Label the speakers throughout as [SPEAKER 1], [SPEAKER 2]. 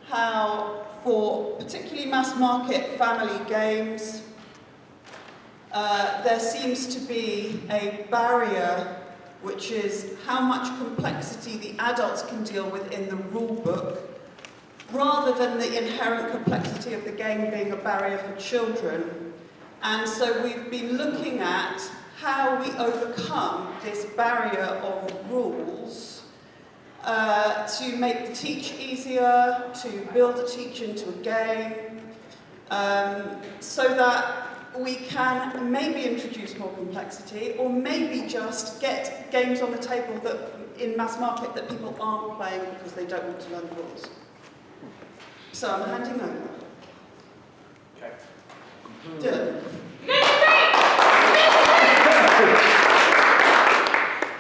[SPEAKER 1] how for particularly mass market family games, there seems to be a barrier, which is how much complexity the adults can deal with in the rule book, rather than the inherent complexity of the game being a barrier for children. And so we've been looking at how we overcome this barrier of rules to make the teach easier, to build a teach into a game, so that we can maybe introduce more complexity, or maybe just get games on the table that in mass market that people aren't playing because they don't want to learn the rules. So I'm handing over.
[SPEAKER 2] Okay.
[SPEAKER 1] Dylan.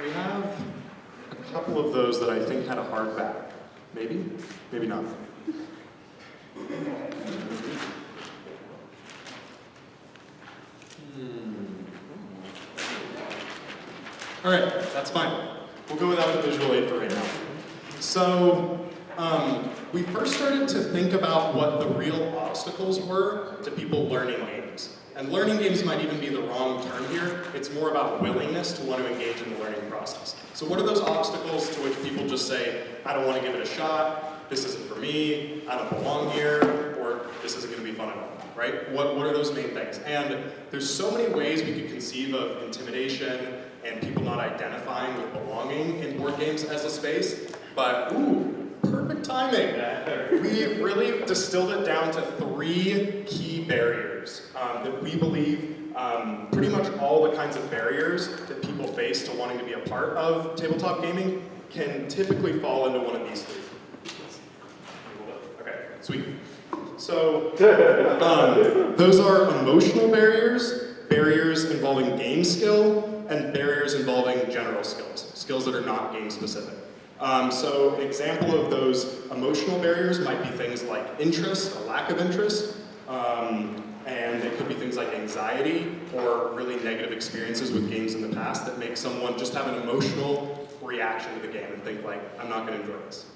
[SPEAKER 2] We have a couple of those that I think had a hard back. Maybe? Maybe not. All right, that's fine. We'll go without the visual aid for right now. So, we first started to think about what the real obstacles were to people learning games. And learning games might even be the wrong term here. It's more about willingness to want to engage in the learning process. So what are those obstacles to which people just say, I don't want to give it a shot, this isn't for me, I don't belong here, or this isn't going to be fun at all, right? What are those main things? And there's so many ways we could conceive of intimidation and people not identifying with belonging in board games as a space, but perfect timing. We really distilled it down to 3 key barriers that we believe pretty much all the kinds of barriers that people face to wanting to be a part of tabletop gaming can typically fall into one of these 3. Okay, sweet. So those are emotional barriers, barriers involving game skill, and barriers involving general skills, skills that are not game specific. So an example of those emotional barriers might be things like interest, a lack of interest, and it could be things like anxiety or really negative experiences with games in the past that make someone just have an emotional reaction to the game and think like, I'm not going to enjoy this.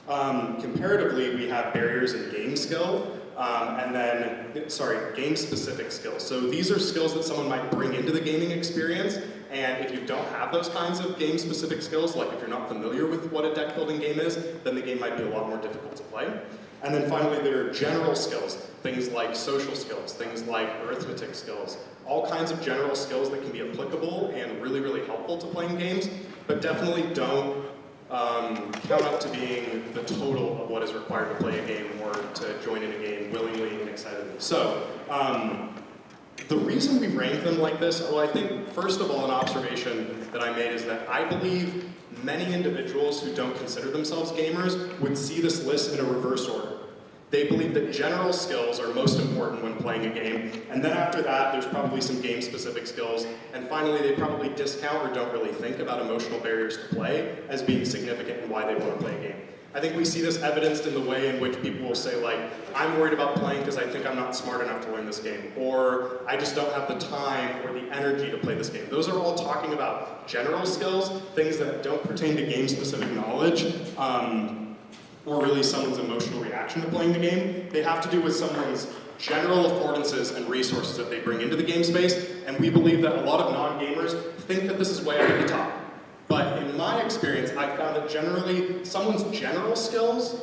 [SPEAKER 2] Comparatively, we have barriers in game skill, game-specific skills. So these are skills that someone might bring into the gaming experience, and if you don't have those kinds of game-specific skills, like if you're not familiar with what a deck-building game is, then the game might be a lot more difficult to play. And then finally, there are general skills, things like social skills, things like arithmetic skills, all kinds of general skills that can be applicable and really, really helpful to playing games, but definitely don't count up to being the total of what is required to play a game or to join in a game willingly and excitedly. So, the reason we rank them like this, well, I think, first of all, an observation that I made is that I believe many individuals who don't consider themselves gamers would see this list in a reverse order. They believe that general skills are most important when playing a game, and then after that, there's probably some game-specific skills, and finally, they probably discount or don't really think about emotional barriers to play as being significant in why they want to play a game. I think we see this evidenced in the way in which people will say, like, I'm worried about playing because I think I'm not smart enough to learn this game, or I just don't have the time or the energy to play this game. Those are all talking about general skills, things that don't pertain to game-specific knowledge, or really someone's emotional reaction to playing the game. They have to do with someone's general affordances and resources that they bring into the game space, and we believe that a lot of non-gamers think that this is way up at the top. But in my experience, I found that generally, someone's general skills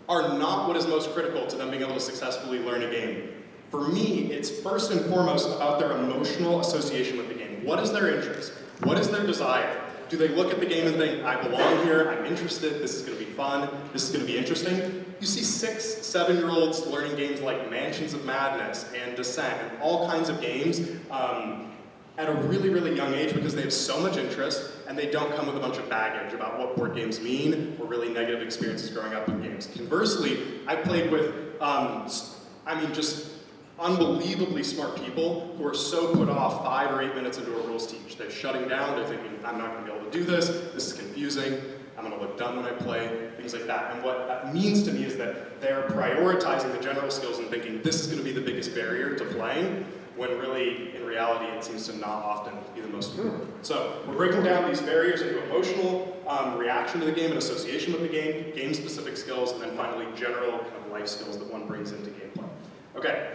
[SPEAKER 2] are not what is most critical to them being able to successfully learn a game. For me, it's first and foremost about their emotional association with the game. What is their interest? What is their desire? Do they look at the game and think, I belong here, I'm interested, this is going to be fun, this is going to be interesting? You see 6-, 7-year-olds learning games like Mansions of Madness and Descent and all kinds of games at a really, really young age because they have so much interest and they don't come with a bunch of baggage about what board games mean or really negative experiences growing up with games. Conversely, I played with, just unbelievably smart people who are so put off 5 or 8 minutes into a rules teach. They're shutting down, they're thinking, I'm not going to be able to do this is confusing, I'm going to look dumb when I play, things like that. And what that means to me is that they're prioritizing the general skills and thinking this is going to be the biggest barrier to playing, when really, in reality, it seems to not often be the most important. So, we're breaking down these barriers into emotional, reaction to the game and association with the game-specific skills, and then finally general kind of life skills that one brings into gameplay. Okay,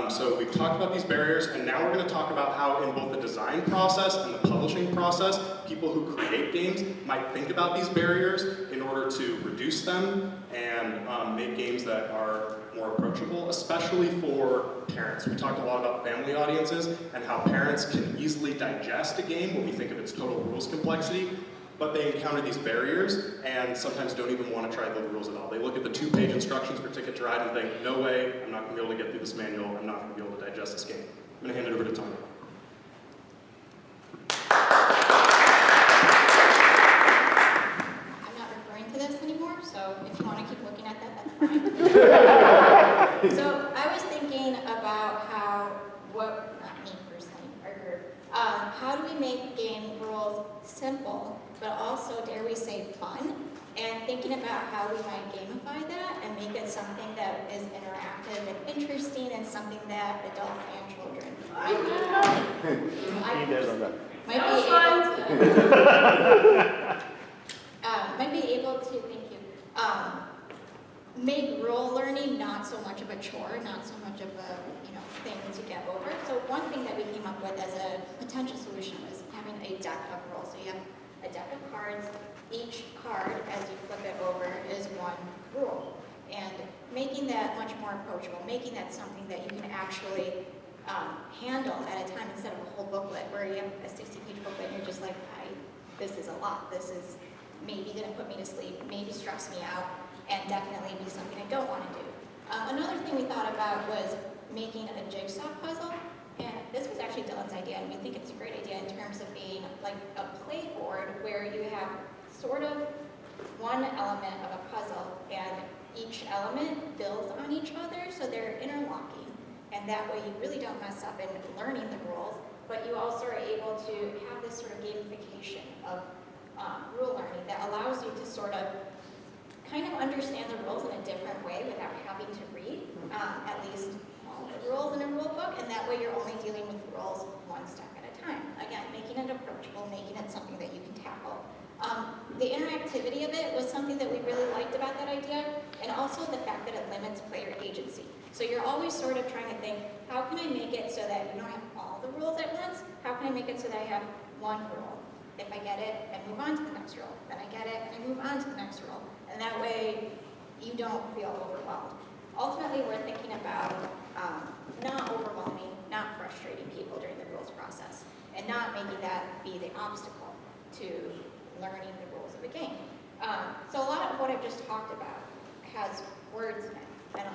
[SPEAKER 2] so we've talked about these barriers, and now we're going to talk about how in both the design process and the publishing process, people who create games might think about these barriers in order to reduce them and make games that are more approachable, especially for parents. We talked a lot about family audiences and how parents can easily digest a game when we think of its total rules complexity, but they encounter these barriers and sometimes don't even want to try the rules at all. They look at the 2-page instructions for Ticket to Ride and think, no way, I'm not going to be able to get through this manual, I'm not going to be able to digest this game. I'm going to hand it over to Tony.
[SPEAKER 3] I'm not referring to this anymore, so if you want to keep looking at that, that's fine. So I was thinking about not me personally, our group, how do we make game rules simple, but also, dare we say, fun? And thinking about how we might gamify that and make it something that is interactive and interesting and something that adults and children might be able to, thank you, make rule learning not so much of a chore, not so much of a thing to get over. So one thing that we came up with as a potential solution was having a deck of rules. So you have a deck of cards. Each card, as you flip it over, is one rule. And making that much more approachable, making that something that you can actually handle at a time instead of a whole booklet where you have a 60-page booklet and you're just like, this is a lot. This is maybe going to put me to sleep, maybe stress me out, and definitely be something I don't want to do. Another thing we thought about was making a jigsaw puzzle. And this was actually Dylan's idea, and we think it's a great idea in terms of being like a playboard where you have sort of one element of a puzzle, and each element builds on each other, so they're interlocking. And that way you really don't mess up in learning the rules, but you also are able to have this sort of gamification of rule learning that allows you to sort of kind of understand the rules in a different way without having to read at least all the rules in a rule book, and that way you're only dealing with rules one step at a time. Again, making it approachable, making it something that you can tackle. The interactivity of it was something that we really liked about that idea, and also the fact that it limits player agency. So you're always sort of trying to think, how can I make it so that you don't have all the rules at once? How can I make it so that I have one rule? If I get it, I move on to the next rule. Then I get it, and I move on to the next rule. And that way, you don't feel overwhelmed. Ultimately, we're thinking about not overwhelming, not frustrating people during the rules process, and not making that be the obstacle to learning the rules of a game. So a lot of what I've just talked about has words in it, and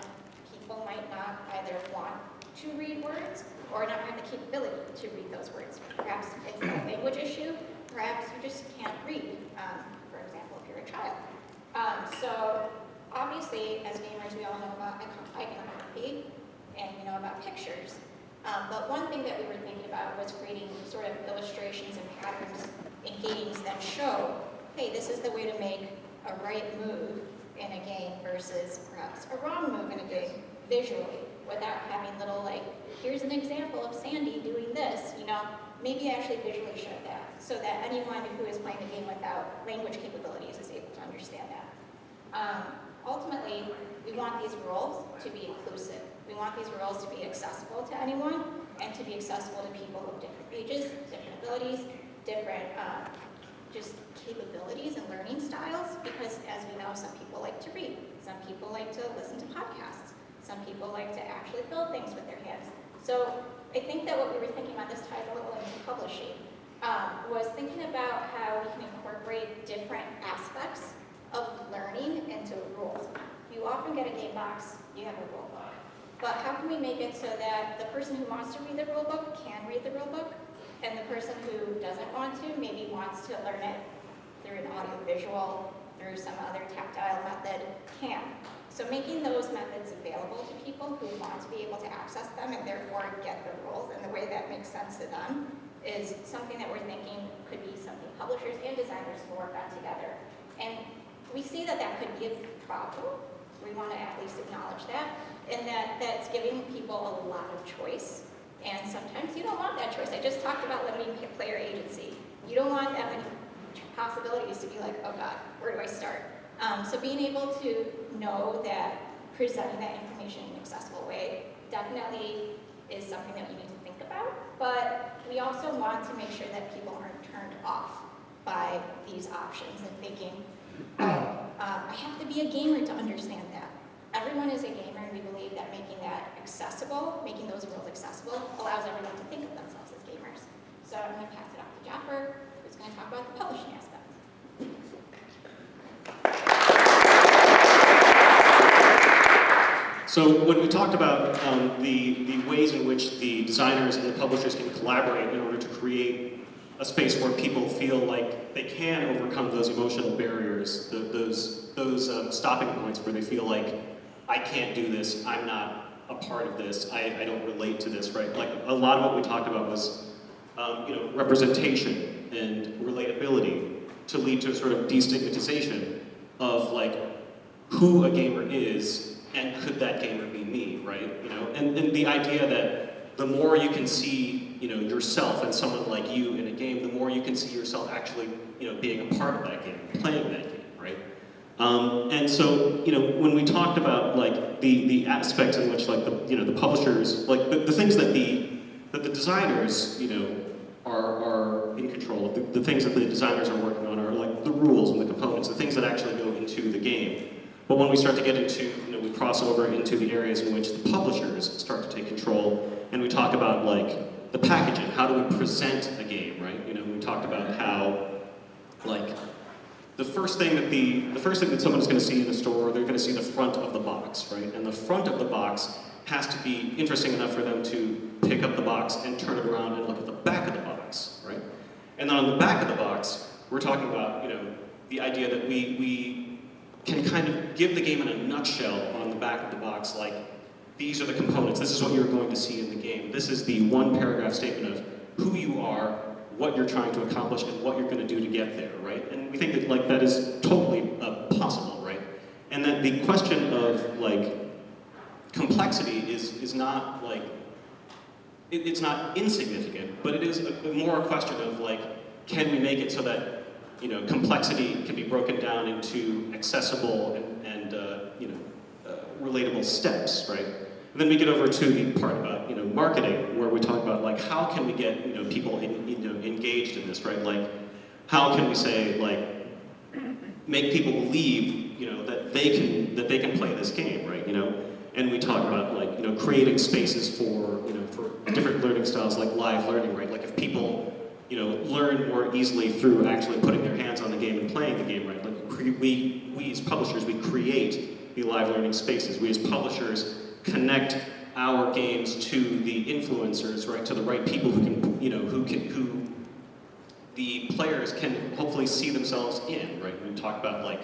[SPEAKER 3] people might not either want to read words or not have the capability to read those words. Perhaps it's a language issue, perhaps you just can't read, for example, if you're a child. So obviously, as gamers, we all know about iconography and we know about pictures. But one thing that we were thinking about was creating sort of illustrations and patterns in games that show, hey, this is the way to make a right move in a game versus perhaps a wrong move in a game visually, without having little like, here's an example of Sandy doing this, maybe actually visually show that, so that anyone who is playing the game without language capabilities is able to understand that. Ultimately, we want these rules to be inclusive. We want these rules to be accessible to anyone and to be accessible to people of different ages, different abilities, different just capabilities and learning styles, because as we know, some people like to read, some people like to listen to podcasts, some people like to actually build things with their hands. So I think that what we were thinking about, this ties a little into publishing, was thinking about how we can incorporate different aspects of learning into rules. You often get a game box, you have a rule book. But how can we make it so that the person who wants to read the rule book can read the rule book, and the person who doesn't want to maybe wants to learn it through an audio-visual, through some other tactile method, can. So making those methods available to people who want to be able to access them and therefore get the rules in the way that makes sense to them is something that we're thinking could be something publishers and designers can work on together. And we see that that could be a problem. We want to at least acknowledge that, and that's giving people a lot of choice. And sometimes you don't want that choice. I just talked about limiting player agency. You don't want that many possibilities to be like, oh God, where do I start? So being able to know that presenting that information in an accessible way definitely is something that you need to think about, but we also want to make sure that people aren't turned off by these options and thinking, oh, I have to be a gamer to understand that. Everyone is a gamer, and we believe that making that accessible, making those worlds accessible, allows everyone to think of themselves as gamers. So I'm going to pass it off to Jaffer, who's going to talk about the publishing aspect.
[SPEAKER 4] So when we talked about the ways in which the designers and the publishers can collaborate in order to create a space where people feel like they can overcome those emotional barriers, those stopping points where they feel like, I can't do this, I'm not a part of this, I don't relate to this, right? Like a lot of what we talked about was representation and relatability to lead to a sort of destigmatization of like who a gamer is and could that gamer be me, right? And the idea that the more you can see yourself and someone like you in a game, the more you can see yourself actually being a part of that game, playing that game, right? And so when we talked about like the aspects in which like the publishers, like the things that the designers are in control of, the things that the designers are working on are like the rules and the components, the things that actually go into the game. But when we start to get into, we cross over into the areas in which the publishers start to take control, and we talk about like the packaging, how do we present a game, right? We talked about how like the first thing that someone's going to see in the store, they're going to see the front of the box, right? And the front of the box has to be interesting enough for them to pick up the box and turn it around and look at the back of the box, right? And then on the back of the box, we're talking about, the idea that we can kind of give the game in a nutshell on the back of the box, like, these are the components, this is what you're going to see in the game. This is the one paragraph statement of who you are, what you're trying to accomplish, and what you're going to do to get there, right? And we think that like that is totally possible, right? And that the question of like complexity is not like, it's not insignificant, but it is more a question of like, can we make it so that complexity can be broken down into accessible and relatable steps, right? And then we get over to the part about marketing, where we talk about like how can we get people engaged in this, right? Like how can we say like make people believe that they can play this game, right? And we talk about like creating spaces for for different learning styles, like live learning, right? Like if people learn more easily through actually putting their hands on the game and playing the game, right? Like we as publishers, we create the live learning spaces. We as publishers connect our games to the influencers, right? To the right people who can, who the players can hopefully see themselves in, right? We talk about like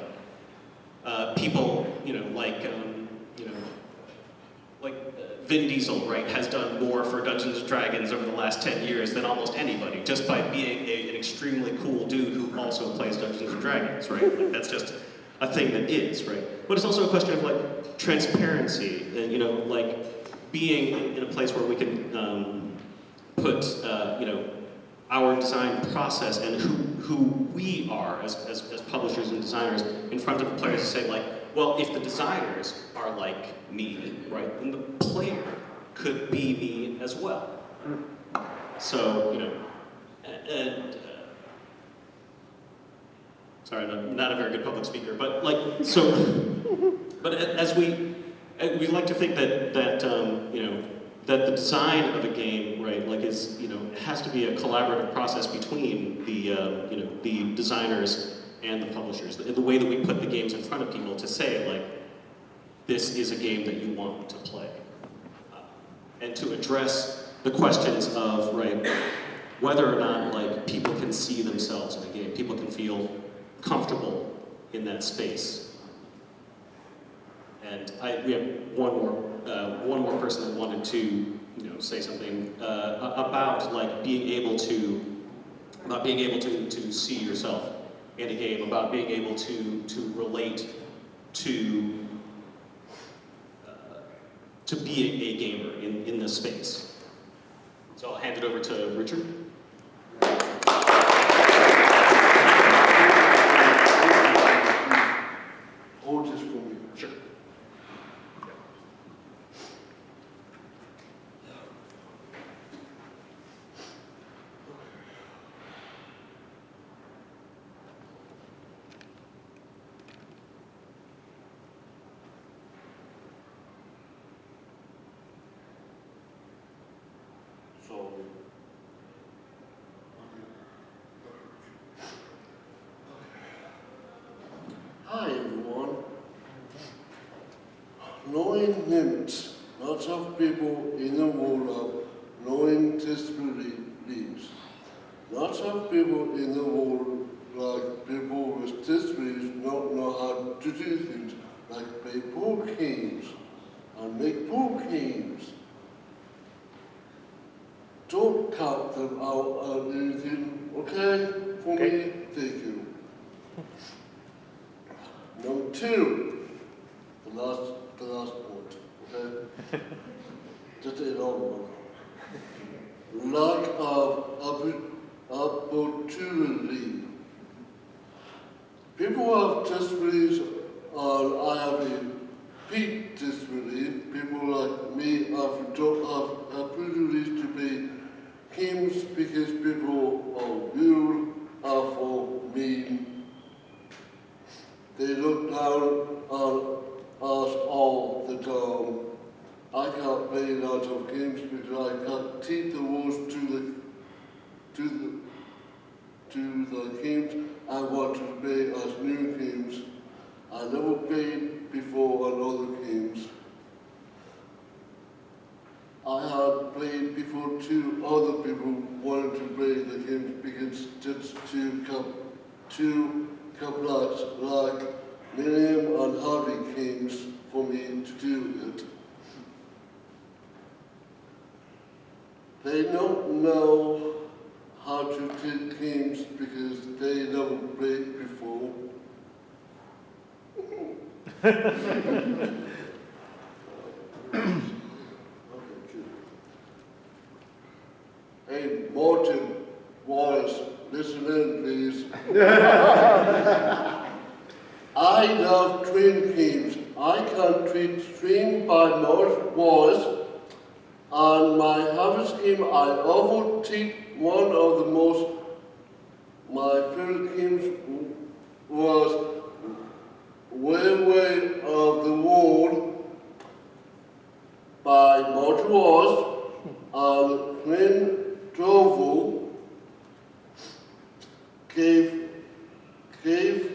[SPEAKER 4] people, Vin Diesel, right, has done more for Dungeons & Dragons over the last 10 years than almost anybody, just by being an extremely cool dude who also plays Dungeons & Dragons, right? Like, that's just a thing that is, right? But it's also a question of, like, transparency, and, like, being in a place where we can put, our design process and who we are as publishers and designers in front of the players to say, like, well, if the designers are like me, right, then the player could be me as well. So, sorry, I'm not a very good public speaker, but like, so, but as we like to think that that the design of a game, right, like is, has to be a collaborative process between the designers and the publishers. The way that we put the games in front of people to say, like, this is a game that you want to play. And to address the questions of, right, whether or not, like, people can see themselves in a game, people can feel comfortable in that space. And we have one more person that wanted to, say something about like being able to see yourself in a game, about being able to relate to be a gamer in this space. So I'll hand it over to Richard.
[SPEAKER 5] knowing hints. Lots of people in the world of knowing disbeliefs. Lots of people in the world, like people with disbeliefs, don't know how to do things, like play pool games and make pool games. Don't count them out on anything, okay? For me, thank you. Number 2, the last point, okay? Just a long one. Lack of opportunity. People have disbeliefs, and I have a big disbelief. People like me don't have opportunities to play games because people are rude, awful, mean. They look down on us all the time. I can't play lots of games because I can't teach the rules to the games I want to play as new games. I never played before on other games. I had played before 2 other people wanted to play the games because it's too complex, like Miriam and Harvey games for me to do it. They don't know how to take games because they never played before. Hey, Martin, Wallace, listen in, please. I love train games. I can treat Train by Wallace. On my harvest game, I often teach one of my favorite games was Way of the World by Martin Wallace and Clint Drovel gave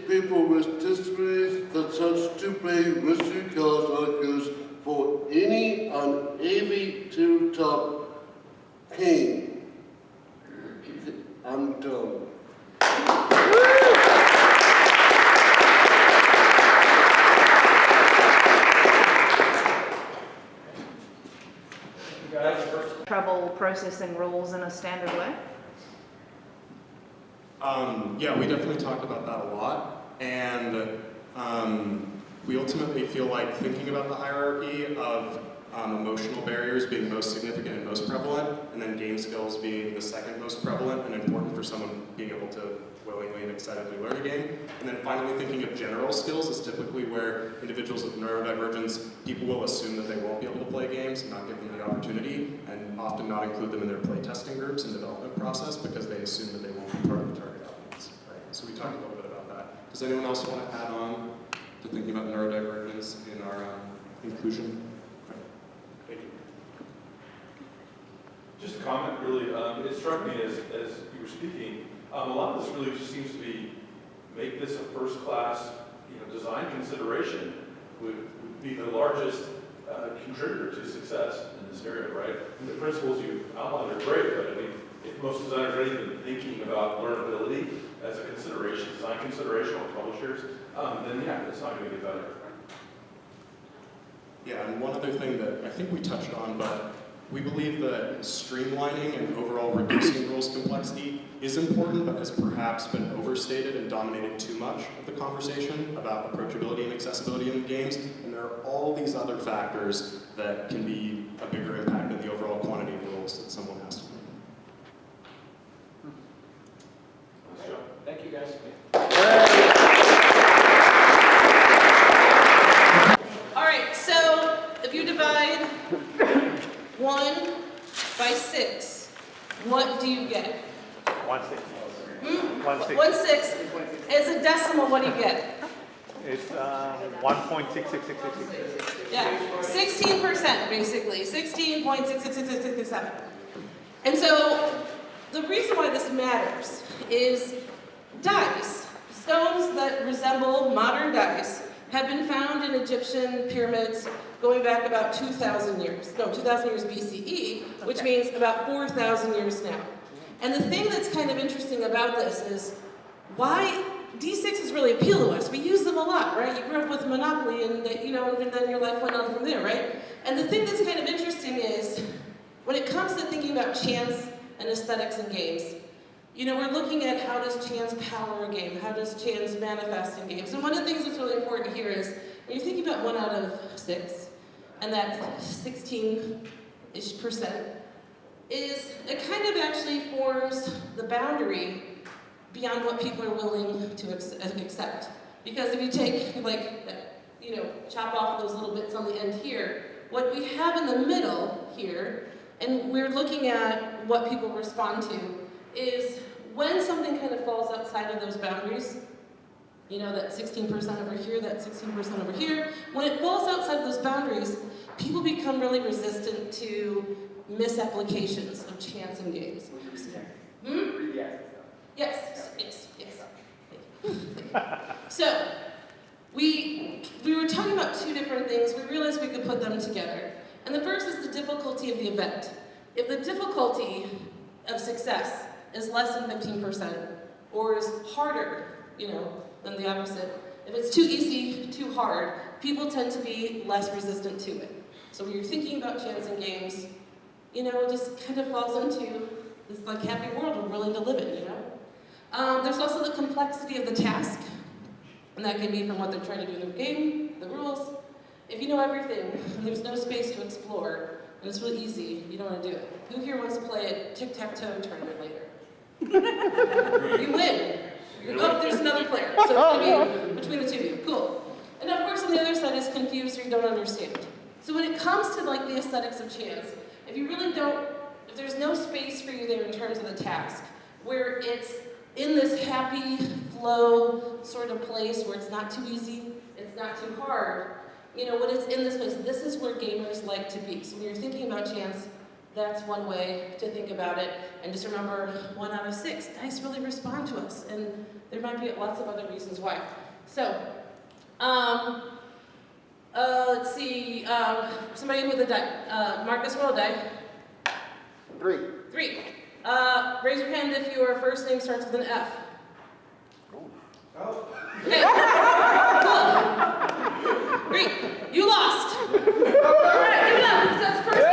[SPEAKER 5] people with disabilities the chance to play mystery cards like this for any and every tabletop game. I'm done.
[SPEAKER 6] Trouble processing rules in a standard way?
[SPEAKER 2] Yeah, we definitely talked about that a lot, and we ultimately feel like thinking about the hierarchy of emotional barriers being most significant and most prevalent, and then game skills being the second most prevalent and important for someone being able to willingly and excitedly learn a game. And then finally thinking of general skills is typically where individuals with neurodivergence, people will assume that they won't be able to play games, not give them the opportunity, and often not include them in their play testing groups and development process because they assume that they won't be part of the target audience. Right? So we talked a little bit about that. Does anyone else want to add on to thinking about neurodivergence in our inclusion? Right. Thank you.
[SPEAKER 7] Just a comment, really. It struck me as you were speaking, a lot of this really just seems to make this a first-class, design consideration would be the largest contributor to success in this area, right? And the principles you outlined are great, but I mean, if most designers are even thinking about learnability as a consideration, design consideration or publishers, then yeah, it's not going to get better.
[SPEAKER 2] Yeah, and one other thing that I think we touched on, but we believe that streamlining and overall reducing rules complexity is important, but has perhaps been overstated and dominated too much of the conversation about approachability and accessibility in games. And there are all these other factors that can be a bigger impact than the overall quantity of rules that someone has to make.
[SPEAKER 8] Thank you, guys.
[SPEAKER 9] All right, so if you divide 1 by 6, what do you get?
[SPEAKER 8] 1/6.
[SPEAKER 9] 1/6. 1/6. As a decimal, what do you get?
[SPEAKER 8] It's 1.66666.
[SPEAKER 9] Yeah, 16% basically, 16.66667. And so the reason why this matters is dice, stones that resemble modern dice, have been found in Egyptian pyramids going back about 2,000 years. No, 2,000 years BCE, which means about 4,000 years now. And the thing that's kind of interesting about this is why D6s really appeal to us. We use them a lot, right? You grew up with Monopoly and then your life went on from there, right? And the thing that's kind of interesting is when it comes to thinking about chance and aesthetics in games, we're looking at how does chance power a game? How does chance manifest in games? And one of the things that's really important here is when you're thinking about 1 out of 6, and that 16-ish%, is it kind of actually forms the boundary beyond what people are willing to accept. Because if you take, chop off those little bits on the end here, what we have in the middle here, and we're looking at what people respond to, is when something kind of falls outside of those boundaries, that 16% over here, that 16% over here, when it falls outside of those boundaries, people become really resistant to misapplications of chance in games. Yes. So, we were talking about 2 different things. We realized we could put them together. And the first is the difficulty of the event. If the difficulty of success is less than 15%, or is harder, than the opposite, if it's too easy, too hard, people tend to be less resistant to it. So when you're thinking about chance in games, it just kind of falls into this happy world we're willing to live in, There's also the complexity of the task, and that can be from what they're trying to do in the game, the rules. If you know everything, and there's no space to explore, and it's really easy, you don't want to do it. Who here wants to play a tic-tac-toe tournament later? You win. Oh, there's another player. So it's going to be between the 2 of you. Cool. And of course, on the other side is confused or you don't understand. So when it comes to the aesthetics of chance, if there's no space for you there in terms of the task, where it's in this happy flow sort of place where it's not too easy, it's not too hard, when it's in this place, this is where gamers like to be. So when you're thinking about chance, that's one way to think about it. And just remember, 1 out of 6, dice really respond to us. And there might be lots of other reasons why. So, let's see, somebody with a die. Marcus, roll a die.
[SPEAKER 8] 3.
[SPEAKER 9] 3. Raise your hand if your first name starts with an F.
[SPEAKER 8] Oh.
[SPEAKER 9] Okay. Cool. Great. You lost. All right, give it up. That's the first game.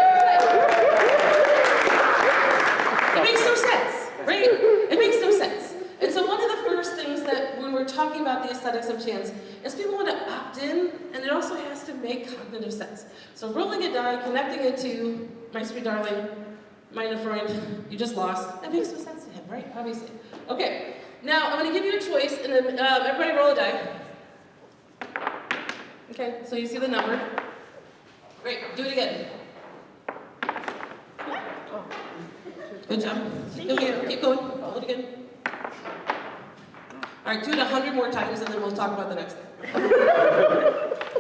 [SPEAKER 9] It makes no sense, right? It makes no sense. And so one of the first things that when we're talking about the aesthetics of chance is people want to opt in, and it also has to make cognitive sense. So rolling a die, connecting it to my sweet darling, meine Freund, you just lost. That makes no sense to him, right? Obviously. Okay. Now, I'm going to give you a choice, and then everybody roll a die. Okay, so you see the number. Great, do it again. Good job. Okay, keep going. Roll it again. All right, do it 100 more times, and then we'll talk about the next thing.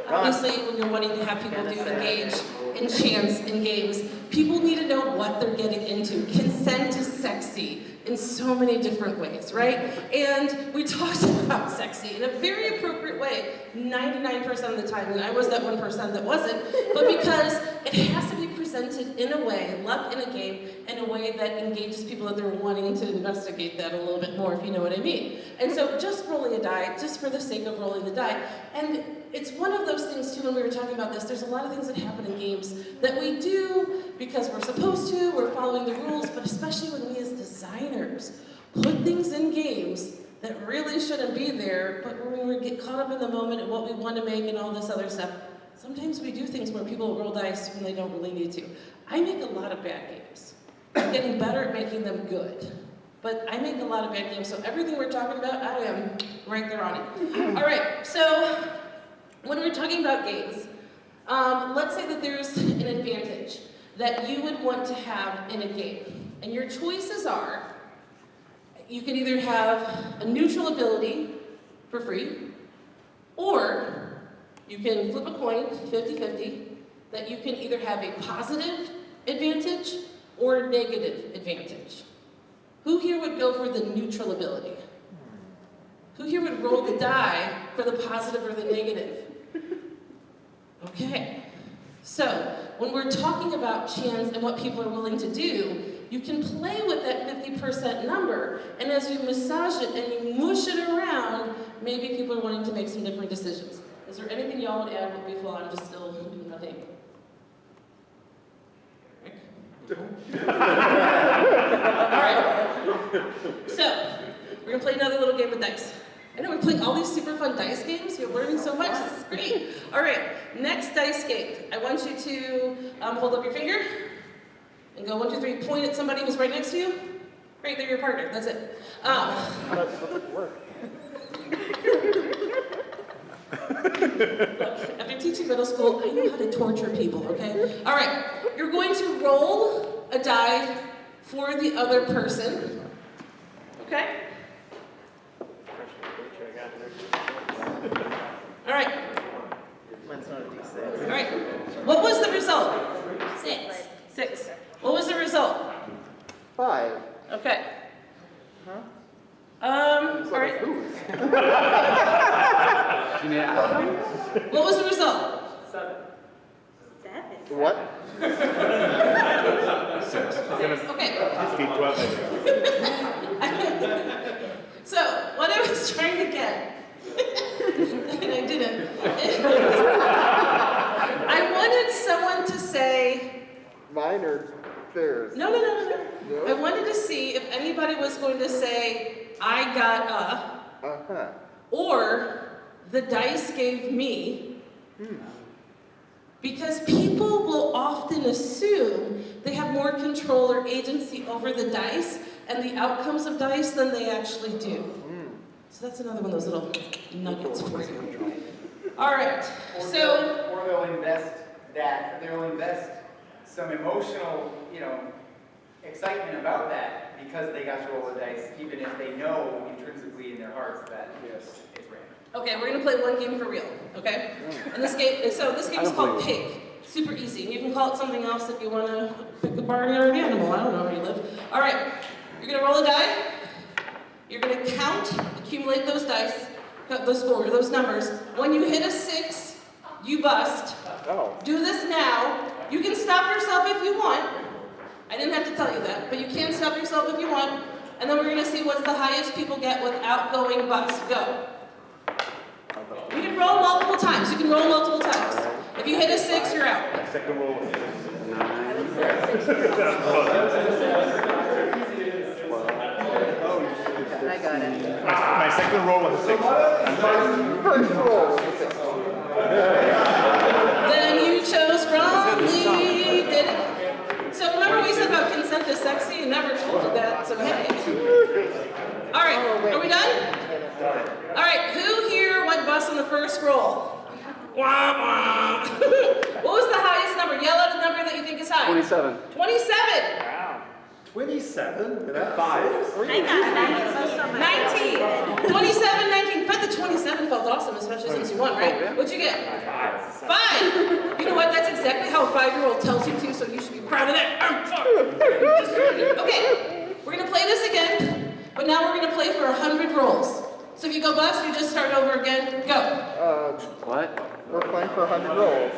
[SPEAKER 9] Obviously, when you're wanting to have people engage in chance in games, people need to know what they're getting into. Consent is sexy in so many different ways, right? And we talked about sexy in a very appropriate way 99% of the time, and I was that 1% that wasn't, but because it has to be presented in a way, luck in a game, in a way that engages people that they're wanting to investigate that a little bit more, if you know what I mean. And so just rolling a die, just for the sake of rolling the die, and it's one of those things too, when we were talking about this, there's a lot of things that happen in games that we do because we're supposed to, we're following the rules, but especially when we as designers put things in games that really shouldn't be there, but when we get caught up in the moment and what we want to make and all this other stuff, sometimes we do things where people roll dice when they don't really need to. I make a lot of bad games. I'm getting better at making them good. But I make a lot of bad games, so everything we're talking about, I am right there on it. All right, so when we're talking about games, let's say that there's an advantage that you would want to have in a game. And your choices are, you can either have a neutral ability for free, or you can flip a coin, 50-50, that you can either have a positive advantage or a negative advantage. Who here would go for the neutral ability? Who here would roll the die for the positive or the negative? Okay. So, when we're talking about chance and what people are willing to do, you can play with that 50% number, and as you massage it and you mush it around, maybe people are wanting to make some different decisions. Is there anything y'all would add before I'm just still doing my thing? Alright. So, we're gonna play another little game of dice. I know we're playing all these super fun dice games. You're learning so much. This is great. All right, next dice game. I want you to hold up your finger and go 1, 2, 3. Point at somebody who's right next to you. Great, they're your partner. That's it. Look, after teaching middle school, I know how to torture people. Okay. All right. You're going to roll a die for the other person. Okay. All right. All right. What was the result? 6. 6. What was the result?
[SPEAKER 8] 5.
[SPEAKER 9] Okay. All right. What was the result?
[SPEAKER 10] 7.
[SPEAKER 8] What?
[SPEAKER 10] 6.
[SPEAKER 9] Okay. So, what I was trying to get, and I didn't, I wanted someone to say...
[SPEAKER 8] Mine or theirs?
[SPEAKER 9] No. I wanted to see if anybody was going to say, I got a,
[SPEAKER 8] Uh-huh.
[SPEAKER 9] or the dice gave me, because people will often assume they have more control or agency over the dice and the outcomes of dice than they actually do. So that's another one of those little nuggets for you. All right, so...
[SPEAKER 10] Or they'll invest some emotional, excitement about that because they got to roll the dice, even if they know intrinsically in their hearts that it's random.
[SPEAKER 9] Okay, we're gonna play one game for real, okay? And this game is called Pig. Super easy. And you can call it something else if you wanna pick a barnyard animal. I don't know where you live. All right, you're gonna roll a die. You're gonna count, accumulate those dice, those numbers. When you hit a 6, you bust.
[SPEAKER 8] Oh.
[SPEAKER 9] Do this now. You can stop yourself if you want. I didn't have to tell you that, but you can stop yourself if you want. And then we're gonna see what's the highest people get without going bust. Go. You can roll multiple times. You can roll multiple times. If you hit a 6, you're out.
[SPEAKER 11] Second roll is 9.
[SPEAKER 6] I got it.
[SPEAKER 11] My second roll was a 6.
[SPEAKER 8] First roll was a 6.
[SPEAKER 9] Then you chose wrongly. Did it. So remember we said about consent is sexy? I never told you that, so hey. All right, are we done? All right, who here went bust on the first roll? Wah, wah. What was the highest number? Yell out a number that you think is high.
[SPEAKER 8] 27.
[SPEAKER 9] 27.
[SPEAKER 11] Wow. 27? 5.
[SPEAKER 3] I got
[SPEAKER 9] 19. 27, 19. But the 27 felt awesome, especially since you won, right? What'd you get? 5. You know what? That's exactly how a 5-year-old tells you to, so you should be proud of that. Okay, we're gonna play this again, but now we're gonna play for 100 rolls. So if you go bust, you just start over again. Go.
[SPEAKER 8] What? We're playing for 100 rolls.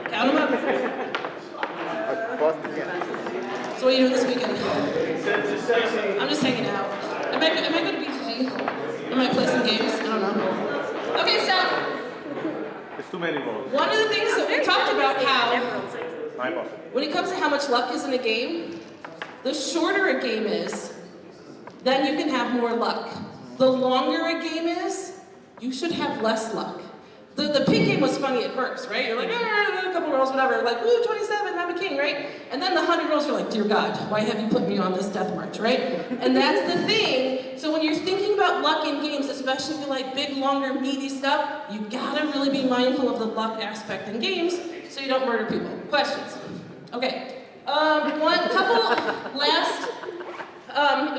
[SPEAKER 9] Count them up.
[SPEAKER 8] I bust again.
[SPEAKER 9] So what are you doing this weekend? I'm just hanging out. I might go to BGG. I might play some games. I don't know. Okay, stop.
[SPEAKER 11] It's too many rolls.
[SPEAKER 9] One of the things that we talked about how,
[SPEAKER 11] My boss.
[SPEAKER 9] when it comes to how much luck is in a game, the shorter a game is, then you can have more luck. The longer a game is, you should have less luck. The pig game was funny at first, right? You're like, a couple rolls, whatever. Like, ooh, 27, I'm a king, right? And then the 100 rolls, you're like, dear God, why have you put me on this death march, right? And that's the thing. So when you're thinking about luck in games, especially if you like big, longer, meaty stuff, you gotta really be mindful of the luck aspect in games so you don't murder people. Questions? Okay. I've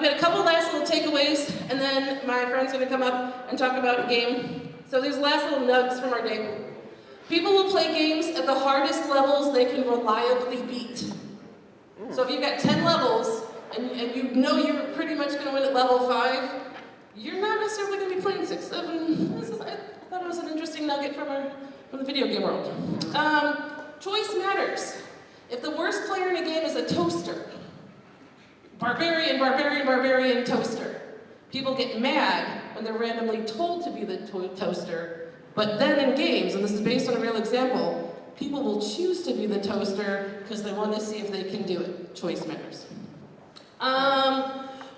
[SPEAKER 9] got a couple last little takeaways, and then my friend's gonna come up and talk about a game. So these last little nugs from our day. People will play games at the hardest levels they can reliably beat. So if you've got 10 levels, and you know you're pretty much gonna win at level 5, you're not necessarily gonna be playing 6, 7. I thought it was an interesting nugget from from the video game world. Choice matters. If the worst player in a game is a toaster, barbarian, barbarian, barbarian, toaster, people get mad when they're randomly told to be the toaster, but then in games, and this is based on a real example, people will choose to be the toaster because they want to see if they can do it. Choice matters.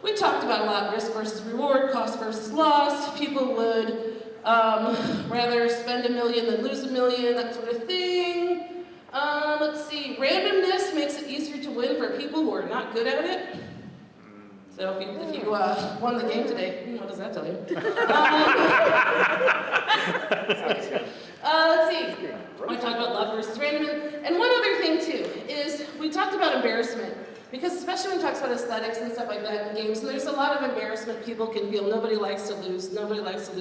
[SPEAKER 9] We talked about a lot, risk versus reward, cost versus loss. People would rather spend $1 million than lose $1 million, that sort of thing. Let's see, randomness makes it easier to win for people who are not good at it. So if you won the game today, what does that tell you? Let's see, we talked about luck versus randomness. And one other thing too, is we talked about embarrassment. Because especially when we talk about aesthetics and stuff like that in games, there's a lot of embarrassment people can feel. Nobody likes to lose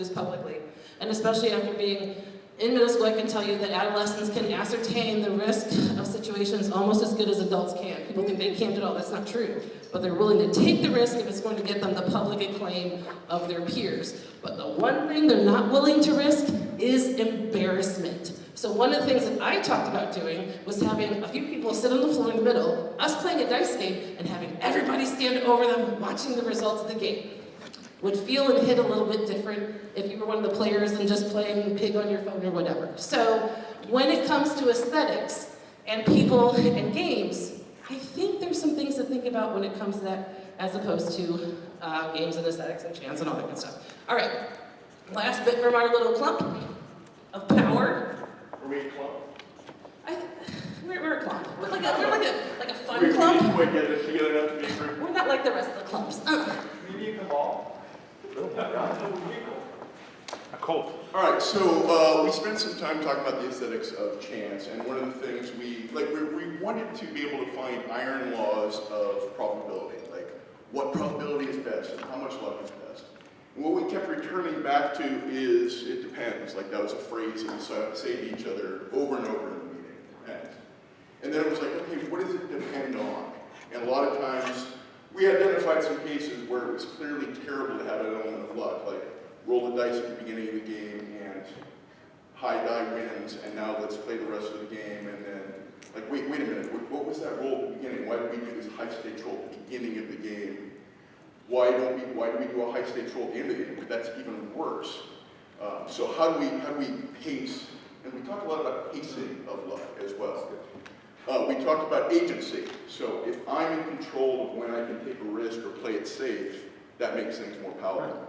[SPEAKER 9] publicly. And especially after being in middle school, I can tell you that adolescents can ascertain the risk of situations almost as good as adults can. People think they can't at all, that's not true. But they're willing to take the risk if it's going to get them the public acclaim of their peers. But the one thing they're not willing to risk is embarrassment. So one of the things that I talked about doing was having a few people sit on the floor in the middle, us playing a dice game, and having everybody stand over them watching the results of the game. Would feel and hit a little bit different if you were one of the players than just playing pig on your phone or whatever. So when it comes to aesthetics and people and games, I think there's some things to think about when it comes to that as opposed to games and aesthetics and chance and all that good stuff. All right, last bit from our little clump of power.
[SPEAKER 11] Are we a club?
[SPEAKER 9] We're a clump. We're like a fun clump.
[SPEAKER 11] We get it together enough to be a group.
[SPEAKER 9] We're not like the rest of the clumps.
[SPEAKER 7] Maybe a cabal?
[SPEAKER 11] A cult.
[SPEAKER 12] All right, so we spent some time talking about the aesthetics of chance, and one of the things we wanted to be able to find iron laws of probability, like what probability is best and how much luck is best. And what we kept returning back to is it depends. Like that was a phrase that we say to each other over and over in the meeting. It depends. And then it was like, okay, what does it depend on? And a lot of times we identified some cases where it was clearly terrible to have an element of luck, like roll the dice at the beginning of the game and high die wins, and now let's play the rest of the game, and then, like, wait a minute, what was that roll at the beginning? Why did we do this high stakes roll at the beginning of the game? Why do we do a high stakes roll at the end of the game? But that's even worse. So how do we pace? And we talk a lot about pacing of luck as well. We talked about agency. So if I'm in control of when I can take a risk or play it safe, that makes things more palatable.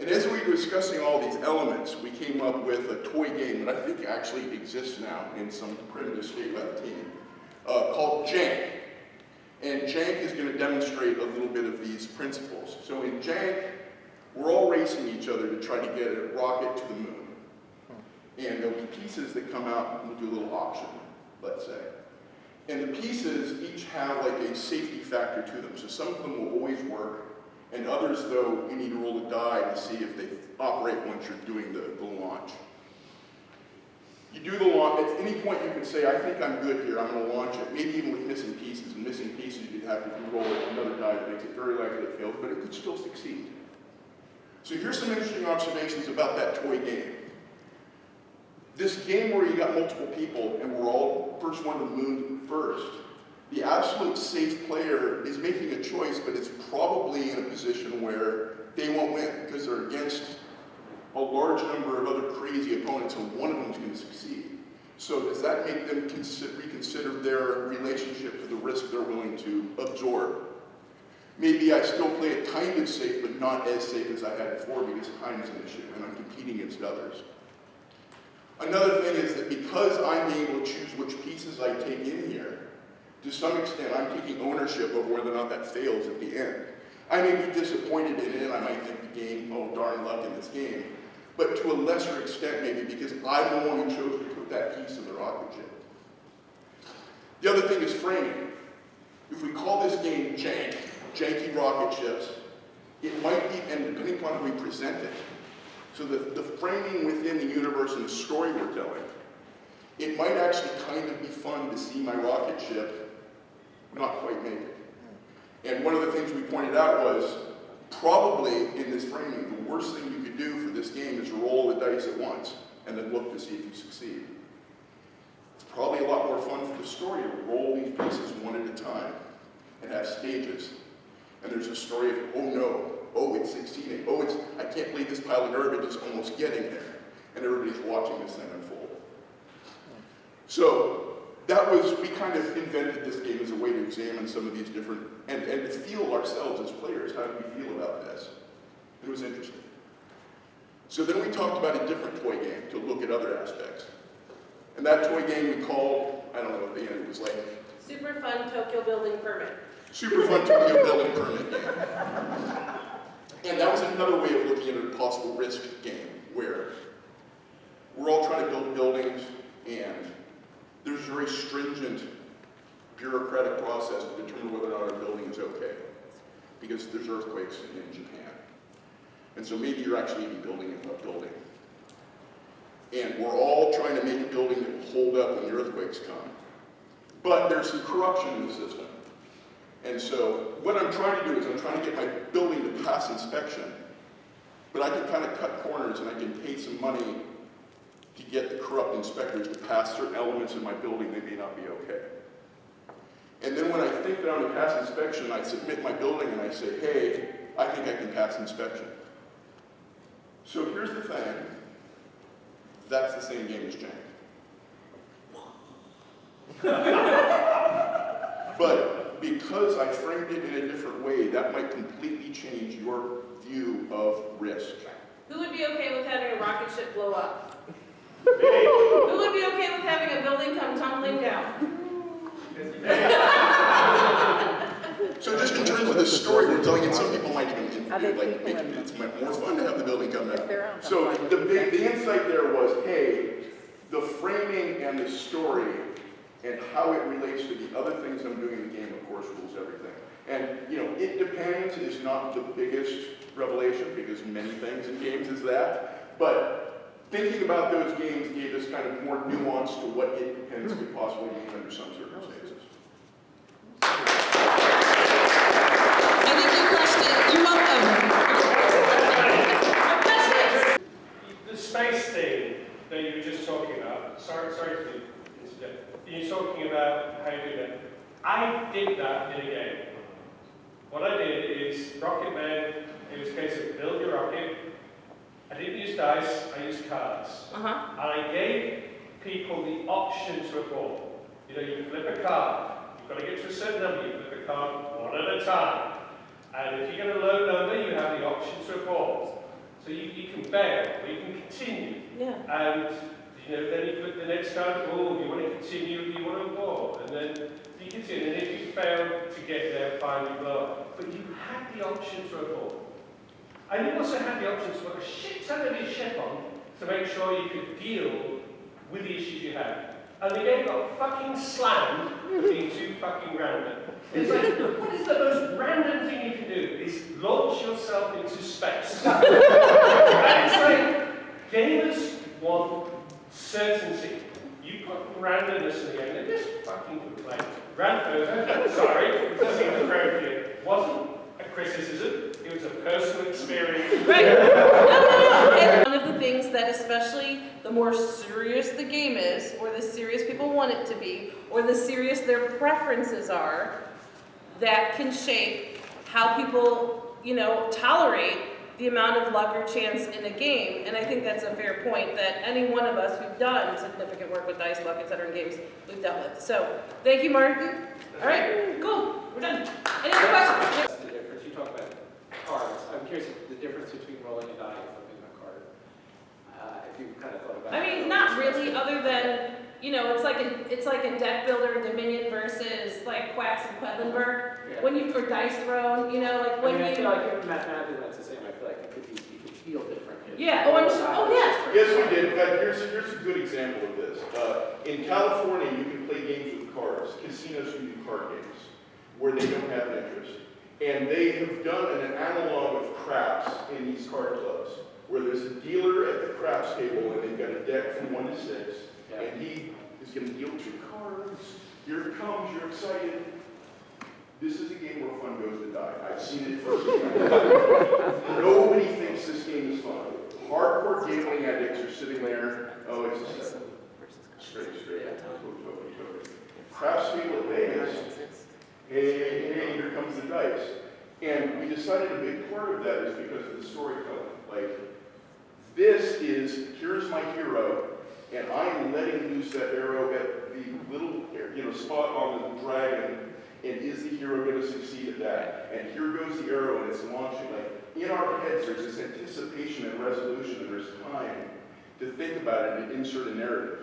[SPEAKER 12] And as we were discussing all these elements, we came up with a toy game that I think actually exists now in some primitive state by the team, called Jank. And Jank is going to demonstrate a little bit of these principles. So in Jank, we're all racing each other to try to get a rocket to the moon. And there'll be pieces that come out, and we'll do a little auction, let's say. And the pieces each have like a safety factor to them. So some of them will always work, and others, though, you need to roll a die to see if they operate once you're doing the launch. You do the launch, at any point you can say, I think I'm good here, I'm going to launch it. Maybe even with missing pieces. And missing pieces, you'd have to roll another die that makes it very likely it fails, but it could still succeed. So here's some interesting observations about that toy game. This game where you got multiple people and we're all first one to the moon first, the absolute safe player is making a choice, but it's probably in a position where they won't win because they're against a large number of other crazy opponents, and one of them is going to succeed. So does that make them reconsider their relationship to the risk they're willing to absorb? Maybe I still play it kind of safe, but not as safe as I had before because time is an issue, and I'm competing against others. Another thing is that because I'm able to choose which pieces I take in here, to some extent I'm taking ownership of whether or not that fails at the end. I may be disappointed in it, I might think the game, oh darn luck in this game, but to a lesser extent maybe because I'm the one who chose to put that piece in the rocket ship. The other thing is framing. If we call this game Jank, janky rocket ships, it might be, and depending upon how we present it, so the framing within the universe and the story we're telling, it might actually kind of be fun to see my rocket ship not quite make it. And one of the things we pointed out was, probably in this framing, the worst thing you could do for this game is roll the dice at once. and then look to see if you succeed. It's probably a lot more fun for the story to roll these pieces one at a time and have stages. And there's a story of, oh no, oh it's succeeding, oh I can't believe this pile of garbage is almost getting there. And everybody's watching this thing unfold. So we kind of invented this game as a way to examine some of these different, and to feel ourselves as players, how do we feel about this? It was interesting. So then we talked about a different toy game to look at other aspects. And that toy game we called, I don't know, at the end it was like...
[SPEAKER 9] Super Fun Tokyo Building Permit.
[SPEAKER 12] Super Fun Tokyo Building Permit game. And that was another way of looking at a possible risk game, where we're all trying to build buildings, and there's a very stringent bureaucratic process to determine whether or not a building is okay, because there's earthquakes in Japan. And so maybe you're actually even building a building. And we're all trying to make a building that will hold up when the earthquakes come. But there's some corruption in the system. And so what I'm trying to do is I'm trying to get my building to pass inspection, but I can kind of cut corners and I can pay some money to get the corrupt inspectors to pass certain elements of my building that may not be okay. And then when I think that I'm going to pass inspection, I submit my building and I say, hey, I think I can pass inspection. So here's the thing. That's the same game as Jank. But because I framed it in a different way, that might completely change your view of risk.
[SPEAKER 9] Who would be okay with having a rocket ship blow up? Who would be okay with having a building come tumbling down?
[SPEAKER 12] So just in terms of the story we're telling, and some people might even like make it's more fun to have the building come down. So the insight there was, hey, the framing and the story and how it relates to the other things I'm doing in the game, of course, rules everything. And it depends is not the biggest revelation, because many things in games is that. But thinking about those games gave us kind of more nuance to what it depends could possibly mean under some circumstances.
[SPEAKER 9] I think you crushed it. You're welcome.
[SPEAKER 13] The space thing that you were just talking about, sorry to interject. You're talking about how you do that. I did that in a game. What I did is Rocket Man, it was a case of build your rocket. I didn't use dice, I used cards. And I gave people the option to a ball. You can flip a card. You've got to get to a certain number, you flip a card one at a time. And if you get a low number, you have the option to a ball. So you can bail, or you can continue.
[SPEAKER 9] Yeah.
[SPEAKER 13] And then you put the next card, oh, you want to continue, you want to ball. And then you continue, and if you fail to get there, fine, you blow up. But you had the option to a ball. And you also had the option to put a shit ton of your ship on to make sure you could deal with the issues you had. And the game got fucking slammed for being too fucking random. It's like, what is the most random thing you can do? Is launch yourself into space. And it's like, gamers want certainty. You put randomness in the game, and just fucking complain. Sorry, it doesn't seem appropriate. It wasn't a criticism, it was a personal experience.
[SPEAKER 9] Right. No. And one of the things that especially the more serious the game is, or the serious people want it to be, or the serious their preferences are, that can shape how people, tolerate the amount of luck or chance in a game. And I think that's a fair point that any one of us who've done significant work with dice, luck, etc. in games we've dealt with. So, thank you, Martin. All right, cool, we're done. Any other questions?
[SPEAKER 14] That's the difference. You talk about cards. I'm curious the difference between rolling a die and flipping a card. If you kind of thought about it.
[SPEAKER 9] Not really, other than, it's like a deck builder Dominion versus like Quacks and Quedlinburg.
[SPEAKER 14] Yeah.
[SPEAKER 9] When you for dice thrown,
[SPEAKER 14] I feel like mathematically that's the same. I feel like you could feel different.
[SPEAKER 9] Yeah. Oh, yeah.
[SPEAKER 12] Yes, we did. In fact, here's a good example of this. In California, you can play games with cards. Casinos can do card games where they don't have interest. And they have done an analog of craps in these card clubs, where there's a dealer at the craps table and they've got a deck from 1 to 6, and he is going to deal 2 cards. Here it comes, you're excited. This is a game where fun goes to die. I've seen it firsthand. Nobody thinks this game is fun. Hardcore gambling addicts are sitting there. Oh, it's a 7. Straight. Perhaps people at Vegas. Hey, here comes the dice. And we decided a big part of that is because of the storytelling. Like, this is, here's my hero, and I am letting loose that arrow at the little, spot on the dragon, and is the hero going to succeed at that? And here goes the arrow, and it's launching. Like, in our heads, there's this anticipation and resolution, and there's time to think about it and insert a narrative.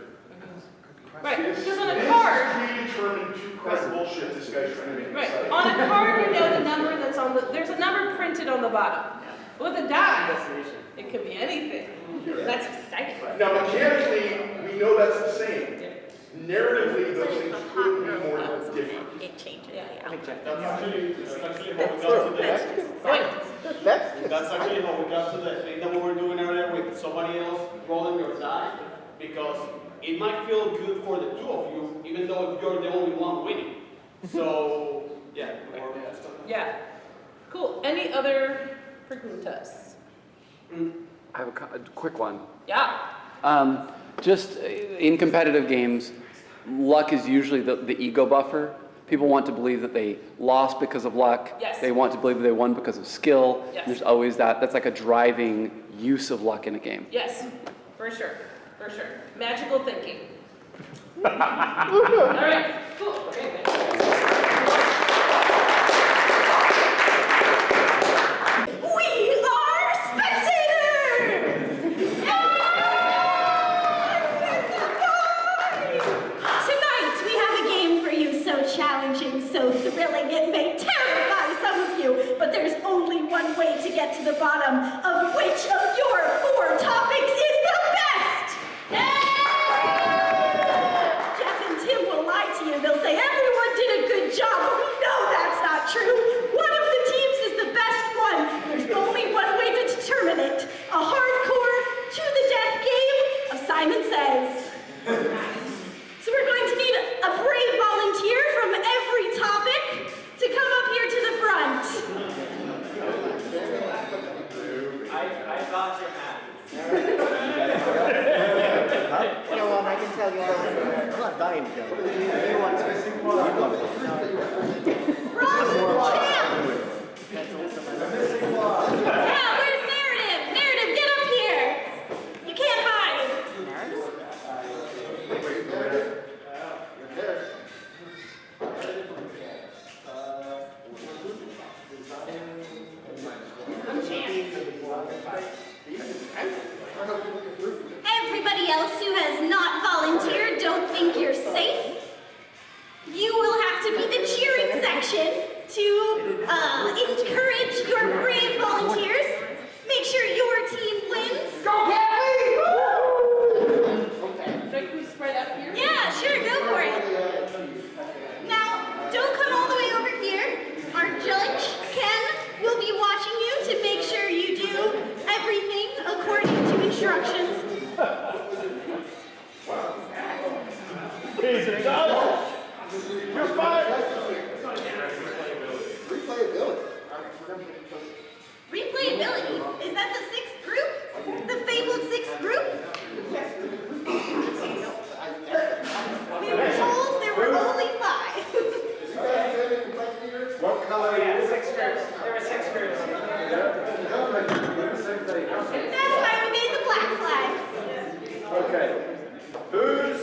[SPEAKER 9] Right, because on a card,
[SPEAKER 12] predetermined two-card bullshit this guy's trying to make
[SPEAKER 9] right, on a card you know the number that's on the, there's a number printed on the bottom. With a die, it could be anything. That's exciting.
[SPEAKER 12] Now mechanically, we know that's the same. Narratively, those things could be more different.
[SPEAKER 3] It changes,
[SPEAKER 9] Yeah.
[SPEAKER 11] That's actually how we got to the That's actually how we got to the thing that we were doing earlier with somebody else rolling your die, because it might feel good for the two of you, even though you're the only one winning. So, yeah.
[SPEAKER 9] Yeah. Cool. Any other preguntas?
[SPEAKER 15] I have a quick one.
[SPEAKER 9] Yeah.
[SPEAKER 15] Just in competitive games, luck is usually the ego buffer. People want to believe that they lost because of luck.
[SPEAKER 9] Yes.
[SPEAKER 15] They want to believe that they won because of skill.
[SPEAKER 9] Yes.
[SPEAKER 15] There's always that. That's like a driving use of luck in a game.
[SPEAKER 9] Yes, for sure. For sure. Magical thinking. All right. Cool. Okay, thanks.
[SPEAKER 3] We are spectators! Tonight we have a game for you so challenging, so thrilling, it may terrify some of you, but there's only one way to get to the bottom of which of your 4 topics is the best! Jeff and Tim will lie to you. They'll say everyone did a good job, but we know that's not true. One of the teams is the best one. There's only one way to determine it. A hardcore, to-the-death game of Simon Says. So we're going to need a brave volunteer from every topic to come up here to the front.
[SPEAKER 10] I thought you had.
[SPEAKER 8] Go on, I can tell you I'm not dying to go. You want to?
[SPEAKER 3] Yeah, where's Narrative? Narrative, get up here. You can't hide. Everybody else who has not volunteered, don't think you're safe. You will have to be the cheering section to encourage your brave volunteers. Make sure your team wins. Go Kelly!
[SPEAKER 9] Should we spread up here?
[SPEAKER 3] Yeah, sure, go for it. Now, don't come all the way over here. Our judge, Ken, will be watching you to make sure you do everything according to instructions.
[SPEAKER 11] He's done. You're fired.
[SPEAKER 3] Replayability? Is that the 6th group? The fabled 6th group? We were told there were only 5.
[SPEAKER 8] What color?
[SPEAKER 10] Yeah, 6 groups. There were 6 groups.
[SPEAKER 3] That's why we made the black flags.
[SPEAKER 8] Okay. Who's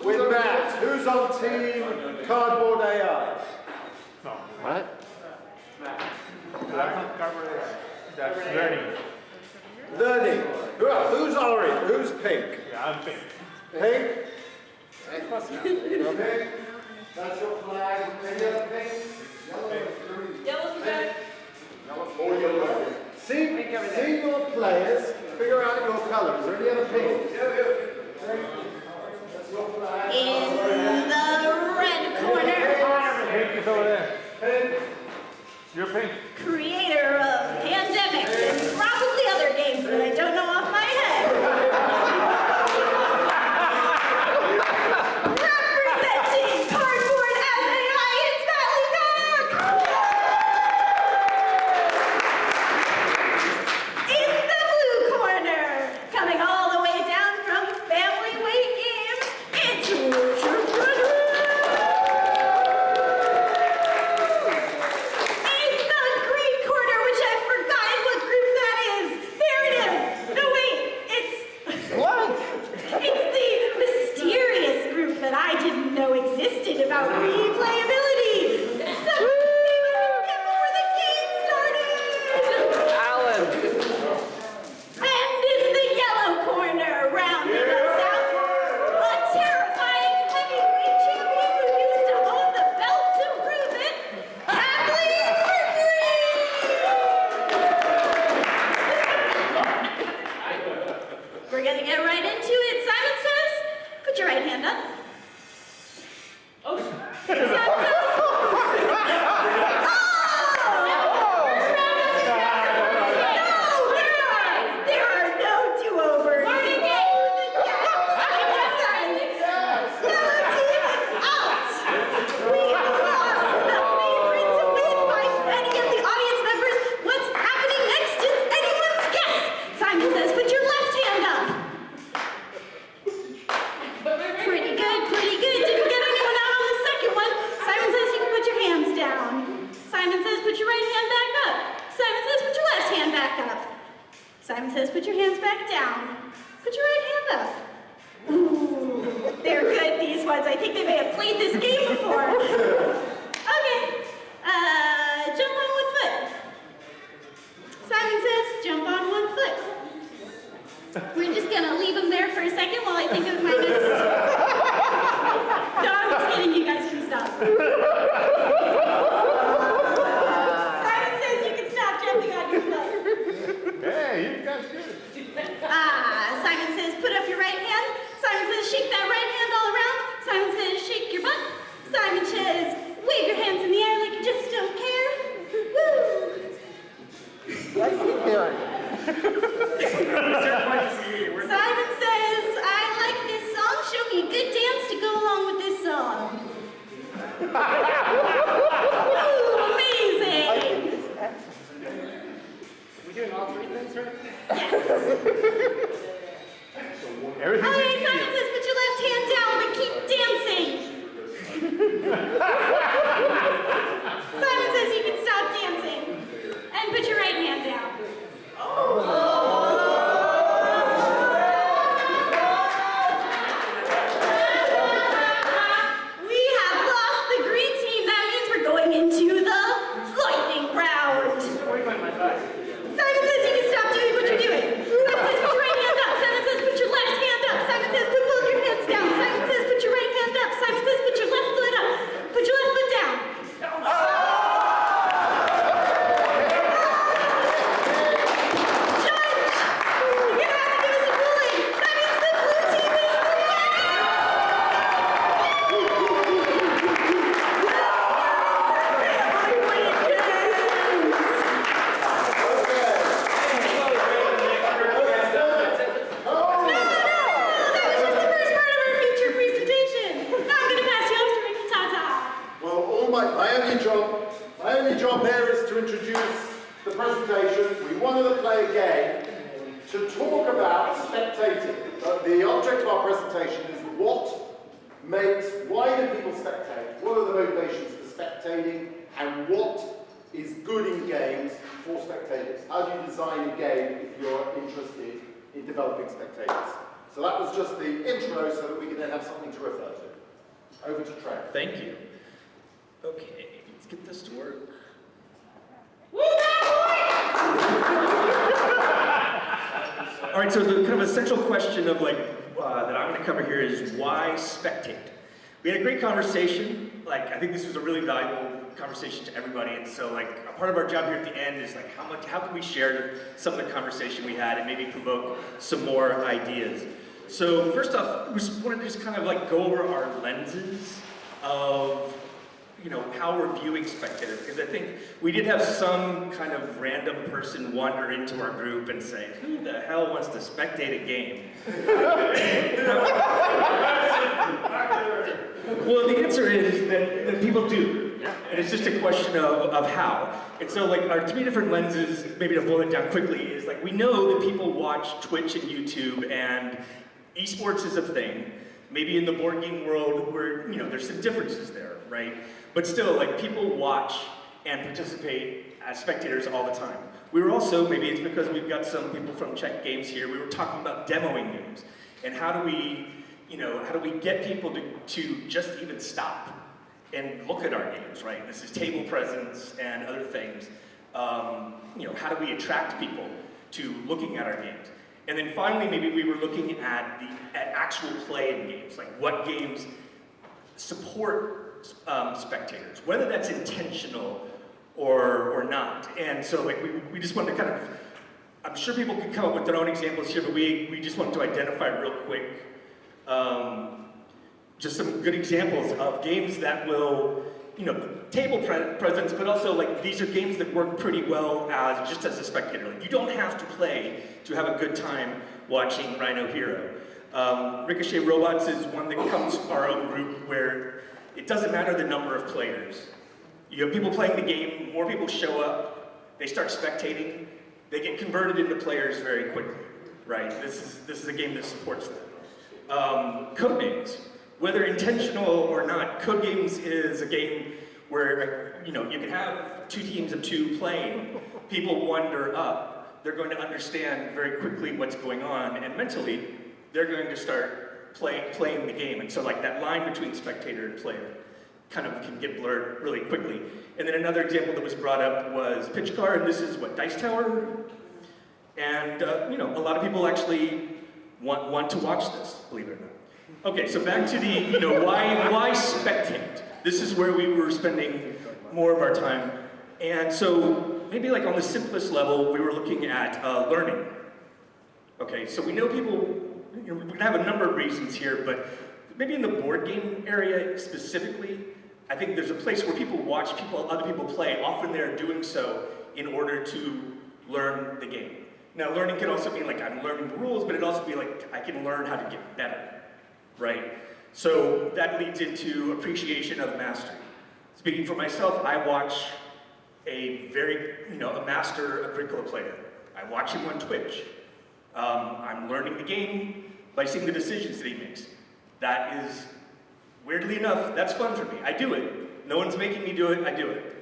[SPEAKER 8] with Matt? Who's on team Cardboard AI?
[SPEAKER 15] What?
[SPEAKER 11] That's learning.
[SPEAKER 8] Learning. Who's orange? Who's pink?
[SPEAKER 11] Yeah, I'm pink.
[SPEAKER 8] Pink? You're pink? That's your flag. Any other pink?
[SPEAKER 9] Yellow's the best.
[SPEAKER 12] Or yellow.
[SPEAKER 8] See your players. Figure out your color. Is there any other pink? That's your flag.
[SPEAKER 3] In the red corner,
[SPEAKER 11] Pink is over there.
[SPEAKER 8] Pink.
[SPEAKER 11] You're pink.
[SPEAKER 3] creator of Pandemic and probably other games that I don't know off my head. Representing Cardboard as AI, it's Matt Leacock! In the blue corner,
[SPEAKER 16] There are no do-overs. The game of the deck. No team is out. We lost the favorite to win by any of the audience members. What's happening next is anyone's guess. Simon says, put your left hand up. Pretty good, pretty good. Didn't get anyone out on the second one. Simon says you can put your hands down. Simon says put your right hand back up. Simon says put your left hand back up. Simon says put your hands back down. Put your right hand up. Ooh, they're good, these ones. I think they may have played this game before. Okay, jump on one foot. Simon says jump on one foot. We're just gonna leave them there for a second while I think of my next. No, I'm just kidding, you guys can stop. Simon says you can stop jumping on your foot.
[SPEAKER 8] Hey, you guys good.
[SPEAKER 16] Simon says put up your right hand. Simon says shake that right hand all around. Simon says shake your butt. Simon says wave your hands in the air like you just don't care. Woo!
[SPEAKER 8] What's he doing?
[SPEAKER 16] Simon says, I like this song. Show me a good dance to go along with this song. Ooh, amazing.
[SPEAKER 14] We're doing all three things, right?
[SPEAKER 16] Yes.
[SPEAKER 8] Everything's
[SPEAKER 16] Okay, Simon says, put your left hand down, but keep dancing. Simon says you can stop dancing. And put your right hand down. We have lost the green team. That means we're going into the lightning round. Simon says you can stop doing what you're doing. Simon says put your right hand up. Simon says put your left hand up. Simon says put both your hands down. Simon says put your right hand up. Simon says put your left foot up. Put your left foot down.
[SPEAKER 8] My only job here is to introduce the presentation. We wanted to play a game to talk about spectating. The object of our presentation is why do people spectate? What are the motivations for spectating? And what is good in games for spectators? How do you design a game if you're interested in developing spectators? So that was just the intro so that we can then have something to refer to. Over to Trey.
[SPEAKER 17] Thank you. Okay, let's get this to work. All right, so the kind of essential question of that I'm going to cover here is why spectate? We had a great conversation. I think this was a really valuable conversation to everybody, and so a part of our job here at the end is how can we share some of the conversation we had and maybe provoke some more ideas. So first off, we just wanted to just kind of go over our lenses of how we're viewing spectators, because I think we did have some kind of random person wander into our group and say, who the hell wants to spectate a game? Well, the answer is that people do, and it's just a question of how. And so our three different lenses, maybe to boil it down quickly, is we know that people watch Twitch and YouTube, and esports is a thing. Maybe in the board game world where, there's some differences there, right? But still, people watch and participate as spectators all the time. We were also, maybe it's because we've got some people from Czech Games here, we were talking about demoing games. And how do we get people to just even stop and look at our games, right? This is table presence and other things. How do we attract people to looking at our games? And then finally, maybe we were looking at actual play in games, what games support spectators, whether that's intentional or not. And so we just wanted to kind of, I'm sure people could come up with their own examples here, but we just wanted to identify real quick just some good examples of games that will, table presence, but also like these are games that work pretty well just as a spectator. Like you don't have to play to have a good time watching Rhino Hero. Ricochet Robots is one that comes from our own group where it doesn't matter the number of players. You have people playing the game, more people show up, they start spectating, they get converted into players very quickly, right? This is a game that supports that. Code names. Whether intentional or not, Code Games is a game where you can have two teams of two playing. People wander up. They're going to understand very quickly what's going on, and mentally, they're going to start playing the game. And so like that line between spectator and player kind of can get blurred really quickly. And then another example that was brought up was Pitch Car, and this is what, Dice Tower? And a lot of people actually want to watch this, believe it or not. Okay, so back to the, why spectate? This is where we were spending more of our time. And so maybe like on the simplest level, we were looking at learning. Okay, so we know people, we can have a number of reasons here, but maybe in the board game area specifically, I think there's a place where people watch other people play. Often they're doing so in order to learn the game. Now, learning can also mean like I'm learning the rules, but it also be like I can learn how to get better. Right? So that leads into appreciation of mastery. Speaking for myself, I watch a master Agricola player. I watch him on Twitch. I'm learning the game by seeing the decisions that he makes. That is, weirdly enough, that's fun for me. I do it. No one's making me do it, I do it.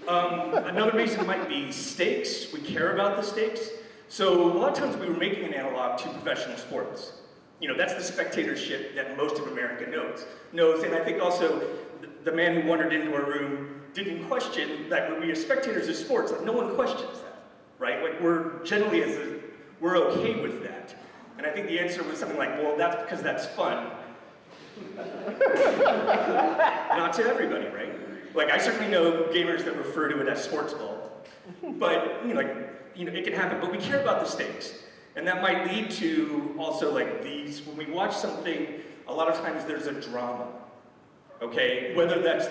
[SPEAKER 17] Another reason might be stakes. We care about the stakes. So a lot of times we were making an analog to professional sports. That's the spectatorship that most of America knows. And I think also the man who wandered into our room didn't question that when we are spectators of sports, like no one questions that, right? Like we're generally we're okay with that. And I think the answer was something like, well, that's because that's fun. Not to everybody, right? Like I certainly know gamers that refer to it as sports ball. But, it can happen, but we care about the stakes. And that might lead to also like these, when we watch something, a lot of times there's a drama, okay? Whether that's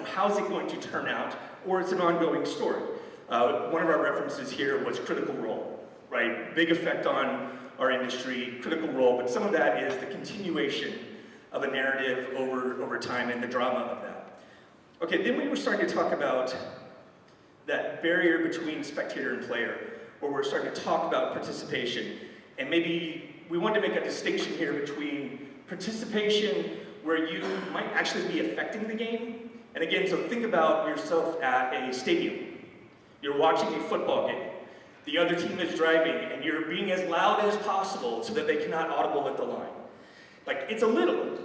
[SPEAKER 17] how's it going to turn out, or it's an ongoing story. One of our references here was Critical Role, right? Big effect on our industry, Critical Role, but some of that is the continuation of a narrative over time and the drama of that. Okay, then we were starting to talk about that barrier between spectator and player, where we're starting to talk about participation. And maybe we wanted to make a distinction here between participation where you might actually be affecting the game. And again, so think about yourself at a stadium. You're watching a football game. The other team is driving, and you're being as loud as possible so that they cannot audible at the line. Like, it's a little.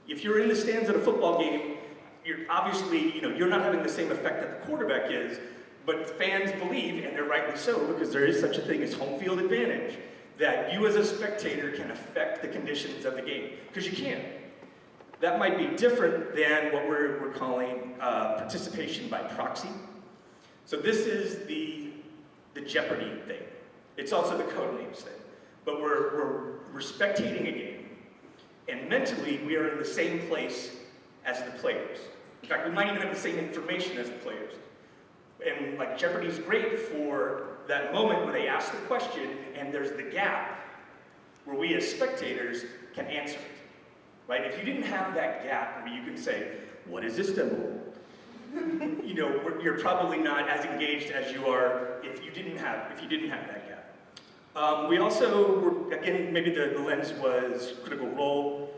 [SPEAKER 17] If you're in the stands at a football game, you're obviously, you're not having the same effect that the quarterback is. But fans believe, and they're rightly so, because there is such a thing as home field advantage, that you as a spectator can affect the conditions of the game, because you can. That might be different than what we're calling participation by proxy. So this is the Jeopardy thing. It's also the Codenames thing. But we're spectating a game, and mentally we are in the same place as the players. In fact, we might even have the same information as the players. And like Jeopardy's great for that moment where they ask the question and there's the gap where we as spectators can answer it, right? If you didn't have that gap where you can say, what is this symbol? You're probably not as engaged as you are if you didn't have that gap. We also were, again, maybe the lens was Critical Role,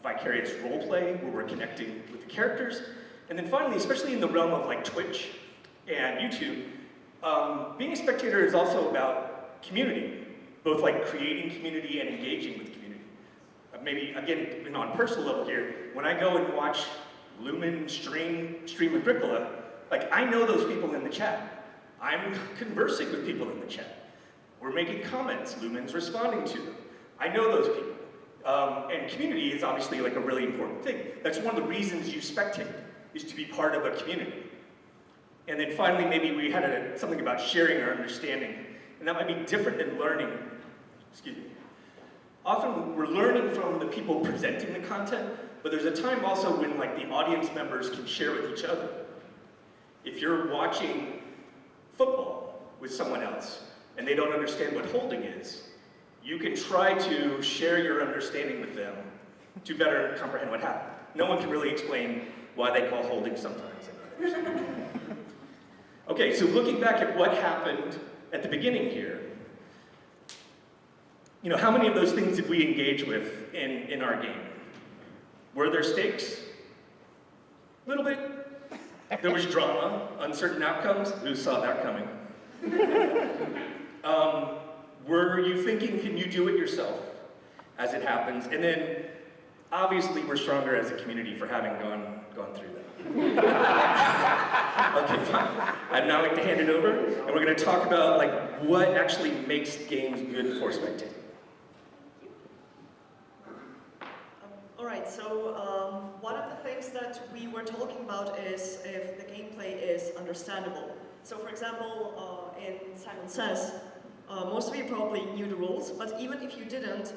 [SPEAKER 17] vicarious role play, where we're connecting with the characters. And then finally, especially in the realm of like Twitch and YouTube, being a spectator is also about community, both like creating community and engaging with community. Maybe, again, on a personal level here, when I go and watch Lumen stream Agricola, like I know those people in the chat. I'm conversing with people in the chat. We're making comments, Lumen's responding to them. I know those people. And community is obviously like a really important thing. That's one of the reasons you spectate, is to be part of a community. And then finally, maybe we had something about sharing our understanding. And that might be different than learning. Excuse me. often we're learning from the people presenting the content, but there's a time also when like the audience members can share with each other. If you're watching football with someone else and they don't understand what holding is, you can try to share your understanding with them to better comprehend what happened. No one can really explain why they call holding sometimes. Okay, so looking back at what happened at the beginning here, you know, how many of those things did we engage with in our game? Were there stakes? A little bit. There was drama, uncertain outcomes. Who saw that coming? Were you thinking, can you do it yourself as it happens? And then, obviously, we're stronger as a community for having gone through that. Okay, fine. I'd now like to hand it over, and we're going to talk about like what actually makes games good for spectating.
[SPEAKER 18] All right, so one of the things that we were talking about is if the gameplay is understandable. So for example, in Simon Says, most of you probably knew the rules, but even if you didn't,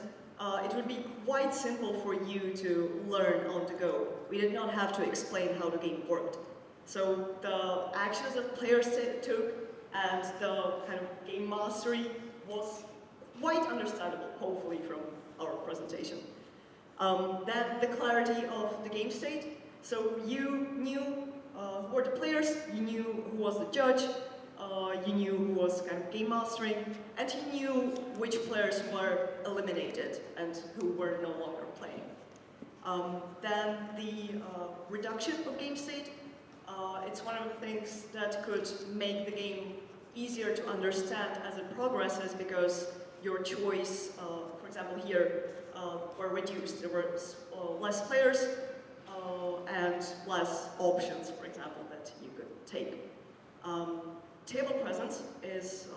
[SPEAKER 18] it would be quite simple for you to learn on the go. We did not have to explain how the game worked. So the actions that players took and the kind of game mastery was quite understandable, hopefully, from our presentation. Then the clarity of the game state. So you knew who were the players, you knew who was the judge, you knew who was kind of game mastering, and you knew which players were eliminated and who were no longer playing. Then the reduction of game state, it's one of the things that could make the game easier to understand as it progresses because your choice, for example here, were reduced. There were less players and less options, for example, that you could take. Table presence is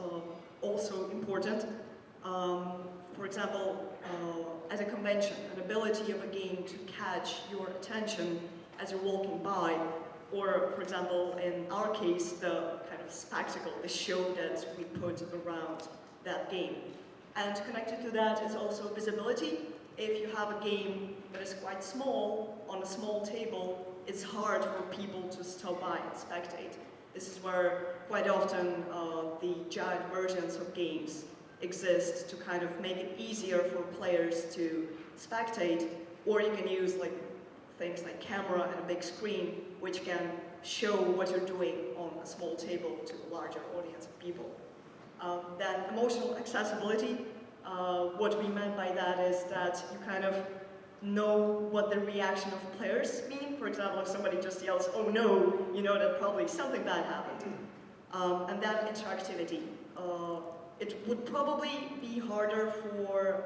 [SPEAKER 18] also important. For example, at a convention, an ability of a game to catch your attention as you're walking by, or, for example, in our case, the kind of spectacle, the show that we put around that game. And connected to that is also visibility. If you have a game that is quite small, on a small table, it's hard for people to stop by and spectate. This is where quite often the giant versions of games exist to kind of make it easier for players to spectate, or you can use like things like camera and a big screen, which can show what you're doing on a small table to a larger audience of people. Then emotional accessibility. What we meant by that is that you kind of know what the reaction of players mean. For example, if somebody just yells, "Oh no," you know that probably something bad happened. And then interactivity. It would probably be harder for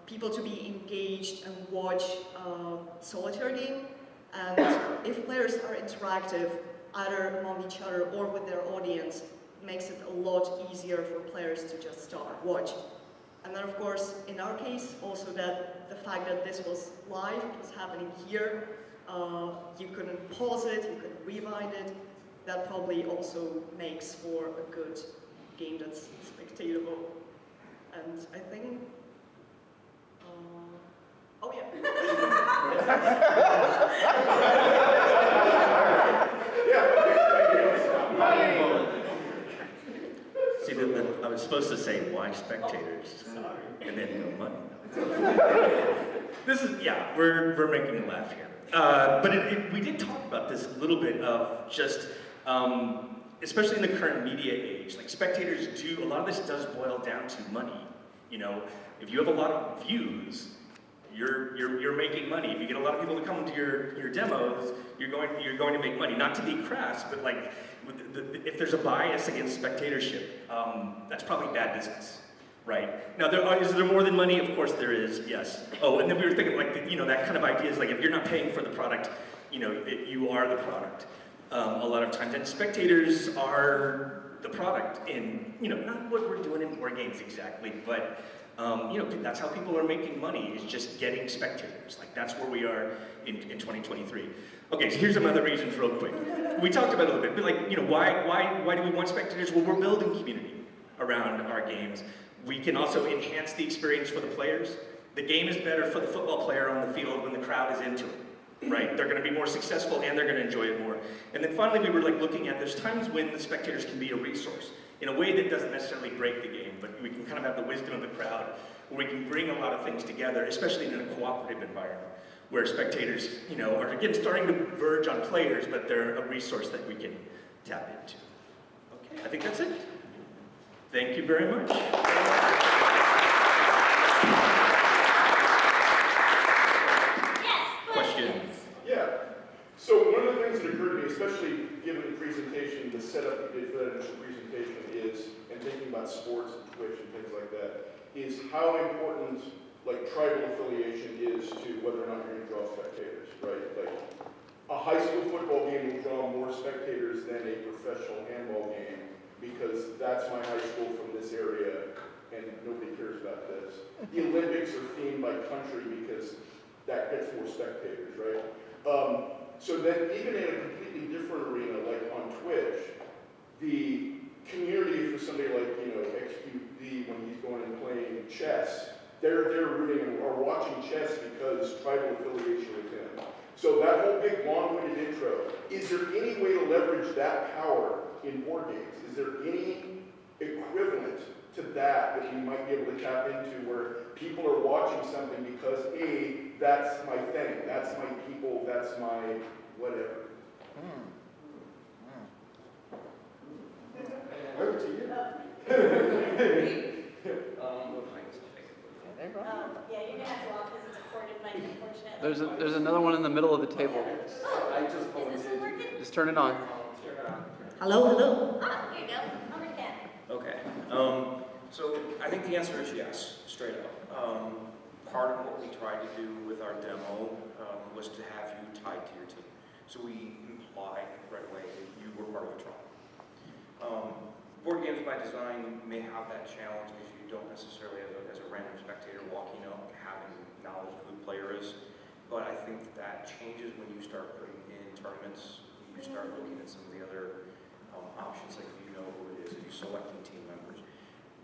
[SPEAKER 18] people to be engaged and watch a solitaire game. And if players are interactive, either among each other or with their audience, it makes it a lot easier for players to just stop and watch. And then, of course, in our case, also that the fact that this was live, it was happening here, you couldn't pause it, you couldn't rewind it. That probably also makes for a good game that's spectatable. And I think, oh yeah.
[SPEAKER 17] See, I was supposed to say, why spectators? And then no money. This is, yeah, we're making a laugh here. But we did talk about this a little bit of just, especially in the current media age, like spectators do, a lot of this does boil down to money. You know, if you have a lot of views, you're making money. If you get a lot of people to come to your demos, you're going to make money. Not to be crass, but like if there's a bias against spectatorship, that's probably bad business, right? Now, is there more than money? Of course there is. Yes. Oh, and then we were thinking like that kind of idea is like if you're not paying for the product, you are the product. A lot of times, and spectators are the product in not what we're doing in board games exactly, but. That's how people are making money, is just getting spectators. Like, that's where we are in 2023. Okay, so here's some other reasons real quick. We talked about it a little bit, but like, why do we want spectators? Well, we're building community around our games. We can also enhance the experience for the players. The game is better for the football player on the field when the crowd is into it, right? They're going to be more successful and they're going to enjoy it more. And then finally, we were like looking at there's times when the spectators can be a resource in a way that doesn't necessarily break the game, but we can kind of have the wisdom of the crowd where we can bring a lot of things together, especially in a cooperative environment where spectators, you know, are again starting to verge on players, but they're a resource that we can tap into. Okay, I think that's it. Thank you very much. Questions?
[SPEAKER 12] Yeah. So one of the things that occurred to me, especially given the presentation, the setup you did for that initial presentation is, and thinking about sports and Twitch and things like that, is how important like tribal affiliation is to whether or not you're going to draw spectators, right? Like a high school football game will draw more spectators than a professional handball game because that's my high school from this area and nobody cares about this. The Olympics are themed by country because that gets more spectators, right? So then even in a completely different arena, like on Twitch, the community for somebody like, you know, XQD when he's going and playing chess, they're rooting and are watching chess because tribal affiliation with him. So that whole big long-winded intro, is there any way to leverage that power in board games? Is there any equivalent to that that you might be able to tap into where people are watching something because A, that's my thing, that's my people, that's my whatever.
[SPEAKER 8] Over to you.
[SPEAKER 16] Yeah, you're gonna have to walk because it's a corded mic, unfortunately.
[SPEAKER 15] There's another one in the middle of the table.
[SPEAKER 8] I just
[SPEAKER 16] Is this one working?
[SPEAKER 15] Just turn it on.
[SPEAKER 16] Hello, hello. Ah, here you go. Over to Ken.
[SPEAKER 19] Okay. So I think the answer is yes, straight up. Part of what we tried to do with our demo was to have you tied to your team. So we implied right away that you were part of the tribe. Board games by design may have that challenge because you don't necessarily, as a random spectator walking up, having knowledge of who the player is. But I think that changes when you start putting in tournaments, you start looking at some of the other options, like you know who it is, and you're selecting team members.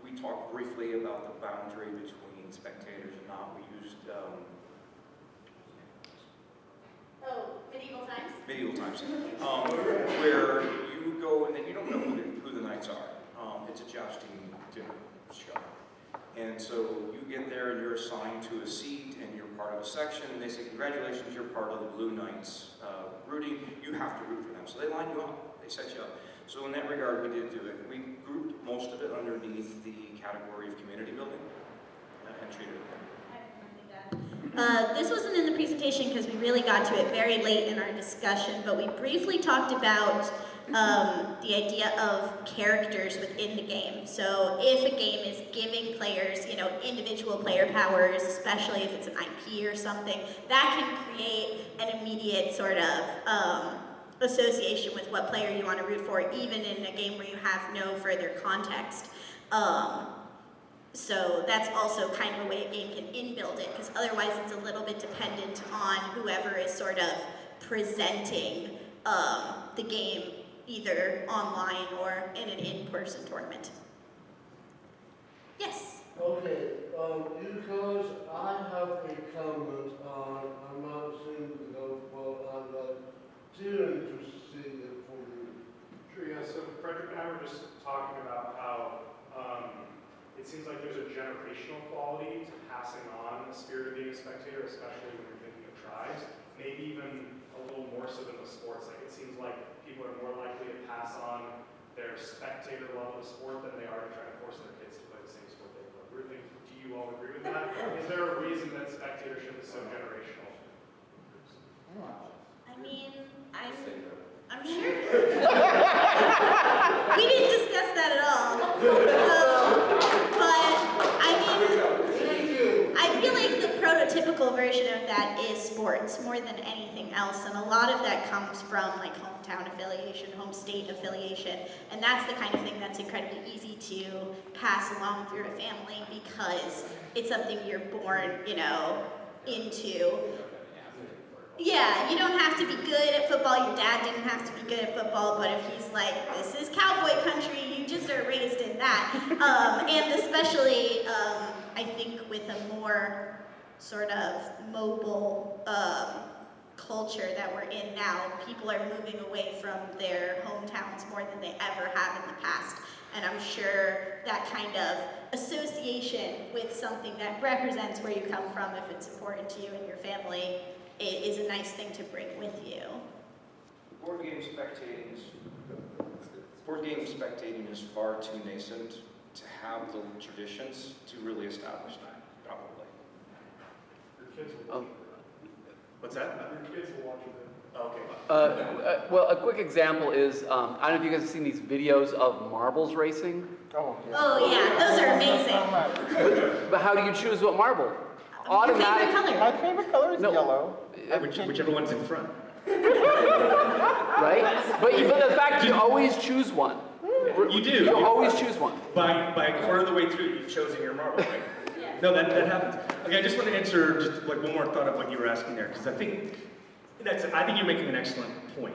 [SPEAKER 19] We talked briefly about the boundary between spectators and not. We used
[SPEAKER 16] Medieval times?
[SPEAKER 19] Medieval times, where you go and then you don't know who the knights are. It's a jousting dinner show. And so you get there and you're assigned to a seat and you're part of a section and they say, congratulations, you're part of the Blue Knights rooting. You have to root for them. So they line you up, they set you up. So in that regard, we did do it. We grouped most of it underneath the category of community building and treated it.
[SPEAKER 16] This wasn't in the presentation because we really got to it very late in our discussion, but we briefly talked about the idea of characters within the game. So if a game is giving players, you know, individual player powers, especially if it's an IP or something, that can create an immediate sort of association with what player you want to root for, even in a game where you have no further context. So that's also kind of a way a game can inbuild it, because otherwise it's a little bit dependent on whoever is sort of presenting the game either online or in an in-person tournament. Yes?
[SPEAKER 5] Okay, because I have a comment on, I'm not seeing the go, but I'm doing to see it for you.
[SPEAKER 20] Sure, yeah, so Frederick and I were just talking about how it seems like there's a generational quality to passing on the spirit of being a spectator, especially when you're thinking of tribes, maybe even a little more so than with sports. Like it seems like people are more likely to pass on their spectator love of the sport than they are to try to force their kids to play the same sport they love rooting. Do you all agree with that? Is there a reason that spectatorship is so generational?
[SPEAKER 16] I mean, I'm sure. We didn't discuss that at all. But I mean, I feel like the prototypical version of that is sports more than anything else, and a lot of that comes from like hometown affiliation, home state affiliation, and that's the kind of thing that's incredibly easy to pass along through a family because it's something you're born, you know, into. Yeah, you don't have to be good at football. Your dad didn't have to be good at football, but if he's like, this is cowboy country, you just are raised in that. And especially, I think with a more sort of mobile culture that we're in now. People are moving away from their hometowns more than they ever have in the past. And I'm sure that kind of association with something that represents where you come from, if it's important to you and your family, is a nice thing to bring with you.
[SPEAKER 19] Board game spectating is far too nascent to have the traditions to really establish that, probably.
[SPEAKER 20] Your kids will watch
[SPEAKER 19] What's that?
[SPEAKER 20] Your kids will watch it.
[SPEAKER 19] Okay.
[SPEAKER 15] Well, a quick example is, I don't know if you guys have seen these videos of marbles racing.
[SPEAKER 16] Oh yeah, those are amazing.
[SPEAKER 15] But how do you choose what marble?
[SPEAKER 16] Your favorite color?
[SPEAKER 21] My favorite color is yellow.
[SPEAKER 17] Whichever one's in front.
[SPEAKER 15] Right? But the fact you always choose one.
[SPEAKER 17] You do.
[SPEAKER 15] You always choose one.
[SPEAKER 17] By a quarter of the way through, you've chosen your marble, right? No, that happens. Okay, I just want to answer just like one more thought of what you were asking there, because I think you're making an excellent point.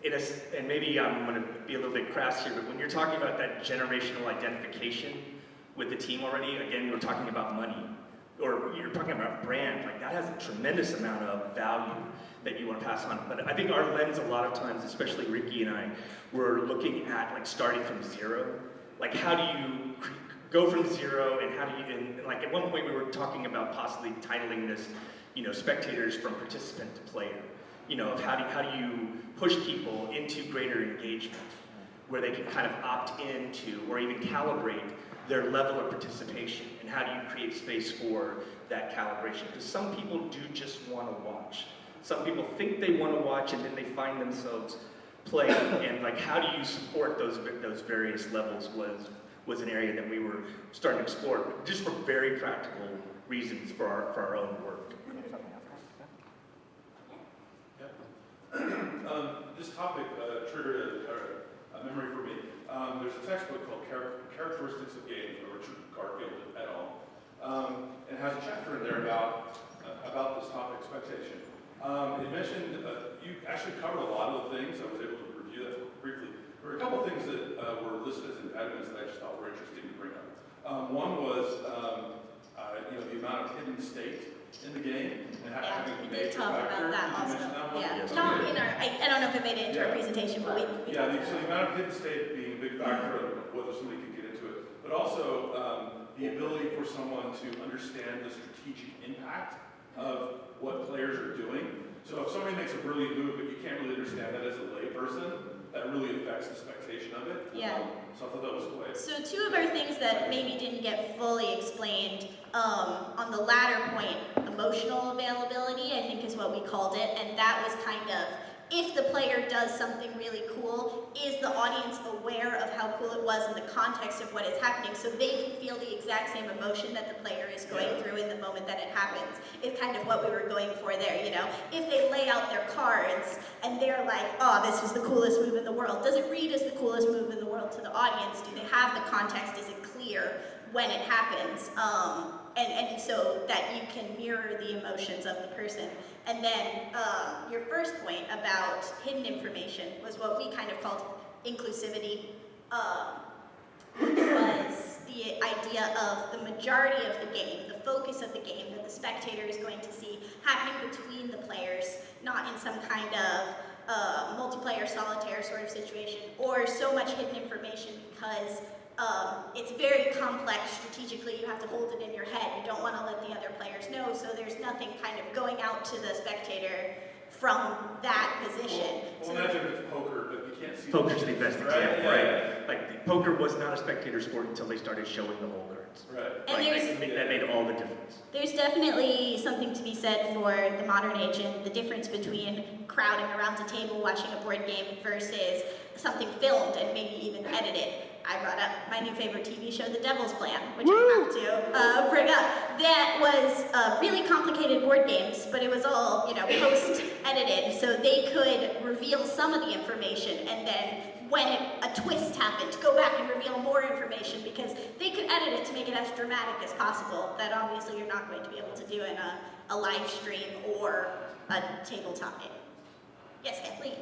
[SPEAKER 17] And maybe I'm going to be a little bit crass here, but when you're talking about that generational identification with the team already, again, we're talking about money, or you're talking about brand, like that has a tremendous amount of value that you want to pass on. But I think our lens a lot of times, especially Ricky and I, we're looking at like starting from zero. Like how do you go from zero, and how do you, and like at one point we were talking about possibly titling this, spectators from participant to player. Of how do you push people into greater engagement, where they can kind of opt into or even calibrate their level of participation, and how do you create space for that calibration? Because some people do just want to watch. Some people think they want to watch, and then they find themselves playing. And like, how do you support those various levels was an area that we were starting to explore, just for very practical reasons for our own work.
[SPEAKER 7] This topic triggered a memory for me. There's a textbook called Characteristics of Games by Richard Garfield et al. And it has a chapter in there about this topic, expectation. It mentioned, you actually covered a lot of the things. I was able to review that briefly. There were a couple of things that were listed as impediments that I just thought were interesting to bring up. One was the amount of hidden state in the game, and having a major factor.
[SPEAKER 16] About that also.
[SPEAKER 7] That one?
[SPEAKER 16] Yeah,
[SPEAKER 7] Yes.
[SPEAKER 16] not in our, I don't know if it made it into our presentation, but we
[SPEAKER 7] so the amount of hidden state being a big factor of whether somebody can get into it, but also the ability for someone to understand the strategic impact of what players are doing. So if somebody makes a brilliant move, but you can't really understand that as a layperson, that really affects the expectation of it.
[SPEAKER 16] Yeah.
[SPEAKER 7] So I thought that was great.
[SPEAKER 16] So two of our things that maybe didn't get fully explained, on the latter point, emotional availability, I think is what we called it, and that was kind of, if the player does something really cool, is the audience aware of how cool it was in the context of what is happening, so they can feel the exact same emotion that the player is going through in the moment that it happens. It's kind of what we were going for there, If they lay out their cards and they're like, oh, this was the coolest move in the world, does it read as the coolest move in the world to the audience? Do they have the context? Is it clear when it happens? And so that you can mirror the emotions of the person. And then your first point about hidden information was what we kind of called inclusivity, which was the idea of the majority of the game, the focus of the game that the spectator is going to see happening between the players, not in some kind of multiplayer solitaire sort of situation, or so much hidden information because it's very complex strategically. You have to hold it in your head. You don't want to let the other players know, so there's nothing kind of going out to the spectator from that position.
[SPEAKER 7] Well, imagine it's poker, but you can't see.
[SPEAKER 17] Poker's the best example, right? Like, poker was not a spectator sport until they started showing the whole cards.
[SPEAKER 7] Right.
[SPEAKER 16] And
[SPEAKER 17] that made all the difference.
[SPEAKER 16] There's definitely something to be said for the modern age and the difference between crowding around a table watching a board game versus something filmed and maybe even edited. I brought up my new favorite TV show, The Devil's Plan, which I have to bring up. That was really complicated board games, but it was all, post-edited, so they could reveal some of the information, and then when a twist happened, go back and reveal more information, because they could edit it to make it as dramatic as possible. That obviously you're not going to be able to do in a live stream or a tabletop game. Yes, Kathleen.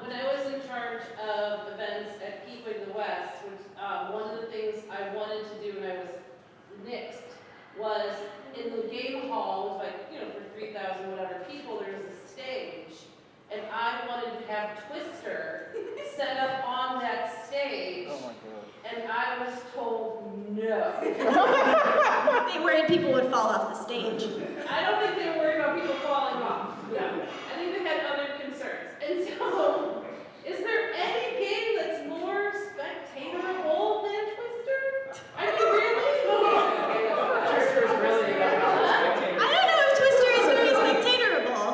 [SPEAKER 9] When I was in charge of events at Keeping the West, which, one of the things I wanted to do when I was nixed was in the game hall, it was like, you know, for 3,000 whatever people, there was a stage, and I wanted to have Twister set up on that stage.
[SPEAKER 15] Oh my God.
[SPEAKER 9] And I was told no.
[SPEAKER 16] They worried people would fall off the stage.
[SPEAKER 9] I don't think they were worried about people falling off. No. I think they had other concerns. And so, is there any game that's more spectatorable than Twister? I mean, really?
[SPEAKER 10] Twister is really
[SPEAKER 16] I don't know if Twister is very spectatorable.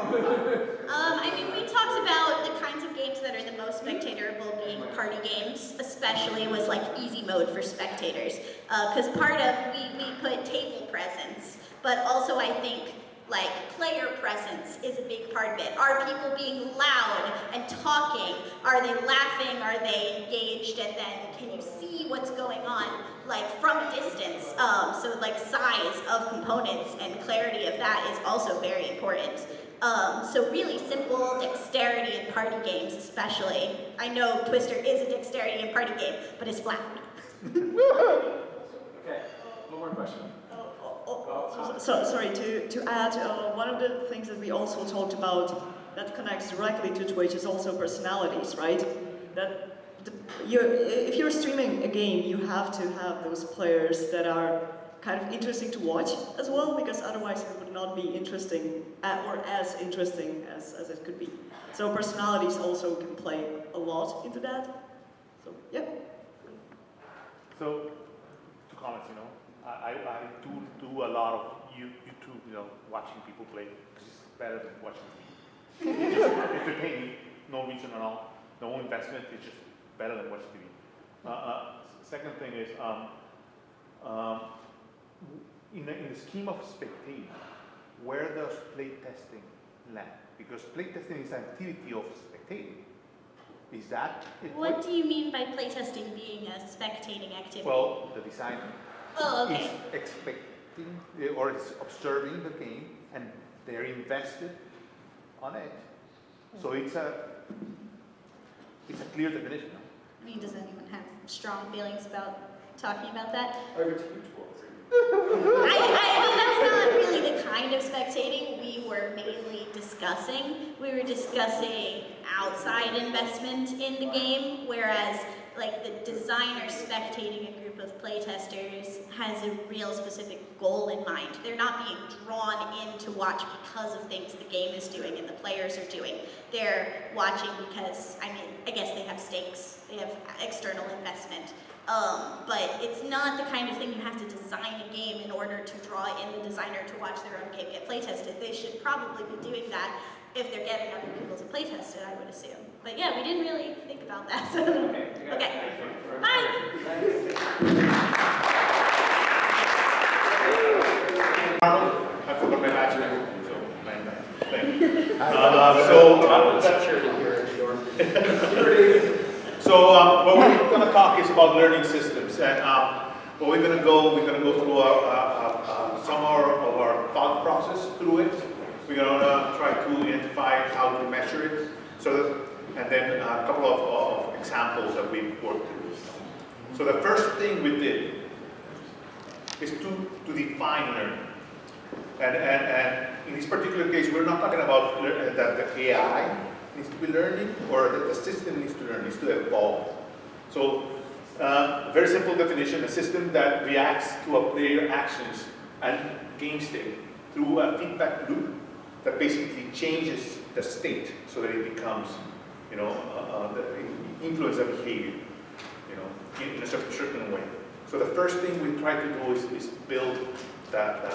[SPEAKER 16] I mean, we talked about the kinds of games that are the most spectatorable being party games, especially was like easy mode for spectators. Because part of, we put table presence, but also I think like player presence is a big part of it. Are people being loud and talking? Are they laughing? Are they engaged? And then can you see what's going on like from a distance? So like size of components and clarity of that is also very important. So really simple dexterity in party games especially. I know Twister is a dexterity in party game, but it's flat.
[SPEAKER 14] Okay, one more question.
[SPEAKER 18] Sorry, to add, one of the things that we also talked about that connects directly to Twitch is also personalities, right? That if you're streaming a game, you have to have those players that are kind of interesting to watch as well, because otherwise it would not be interesting or as interesting as it could be. So personalities also can play a lot into that. So, yeah.
[SPEAKER 21] So, two comments, you know. I do a lot of YouTube, you know, watching people play. It's better than watching TV. It's just entertaining, no reason at all, no investment. It's just better than watching TV. Second thing is, in the scheme of spectating, where does playtesting land? Because playtesting is an activity of spectating. Is that it?
[SPEAKER 16] What do you mean by playtesting being a spectating activity?
[SPEAKER 21] Well, the designer
[SPEAKER 16] okay.
[SPEAKER 21] is expecting or is observing the game, and they're invested on it. So it's a clear definition.
[SPEAKER 16] I mean, does anyone have strong feelings about talking about that?
[SPEAKER 10] Over to you,
[SPEAKER 16] I mean, that's not really the kind of spectating we were mainly discussing. We were discussing outside investment in the game, whereas like the designer spectating a group of playtesters has a real specific goal in mind. They're not being drawn in to watch because of things the game is doing and the players are doing. They're watching because, I mean, I guess they have stakes, they have external investment. But it's not the kind of thing you have to design a game in order to draw in the designer to watch their own game get playtested. They should probably be doing that if they're getting other people to playtest it, I would assume. But yeah, we didn't really think about that. So. Okay. Bye.
[SPEAKER 21] I forgot my badge now. So what we're going to talk is about learning systems, and what we're going to go through some of our thought process through it. We're going to try to identify how to measure it, and then a couple of examples that we've worked through. So the first thing we did is to define learning. And in this particular case, we're not talking about that the AI needs to be learning or that the system needs to learn, needs to evolve. So, very simple definition, a system that reacts to a player actions and game state through a feedback loop that basically changes the state so that it becomes, you know, influence the behavior, you know, in a certain way. So the first thing we try to do is build that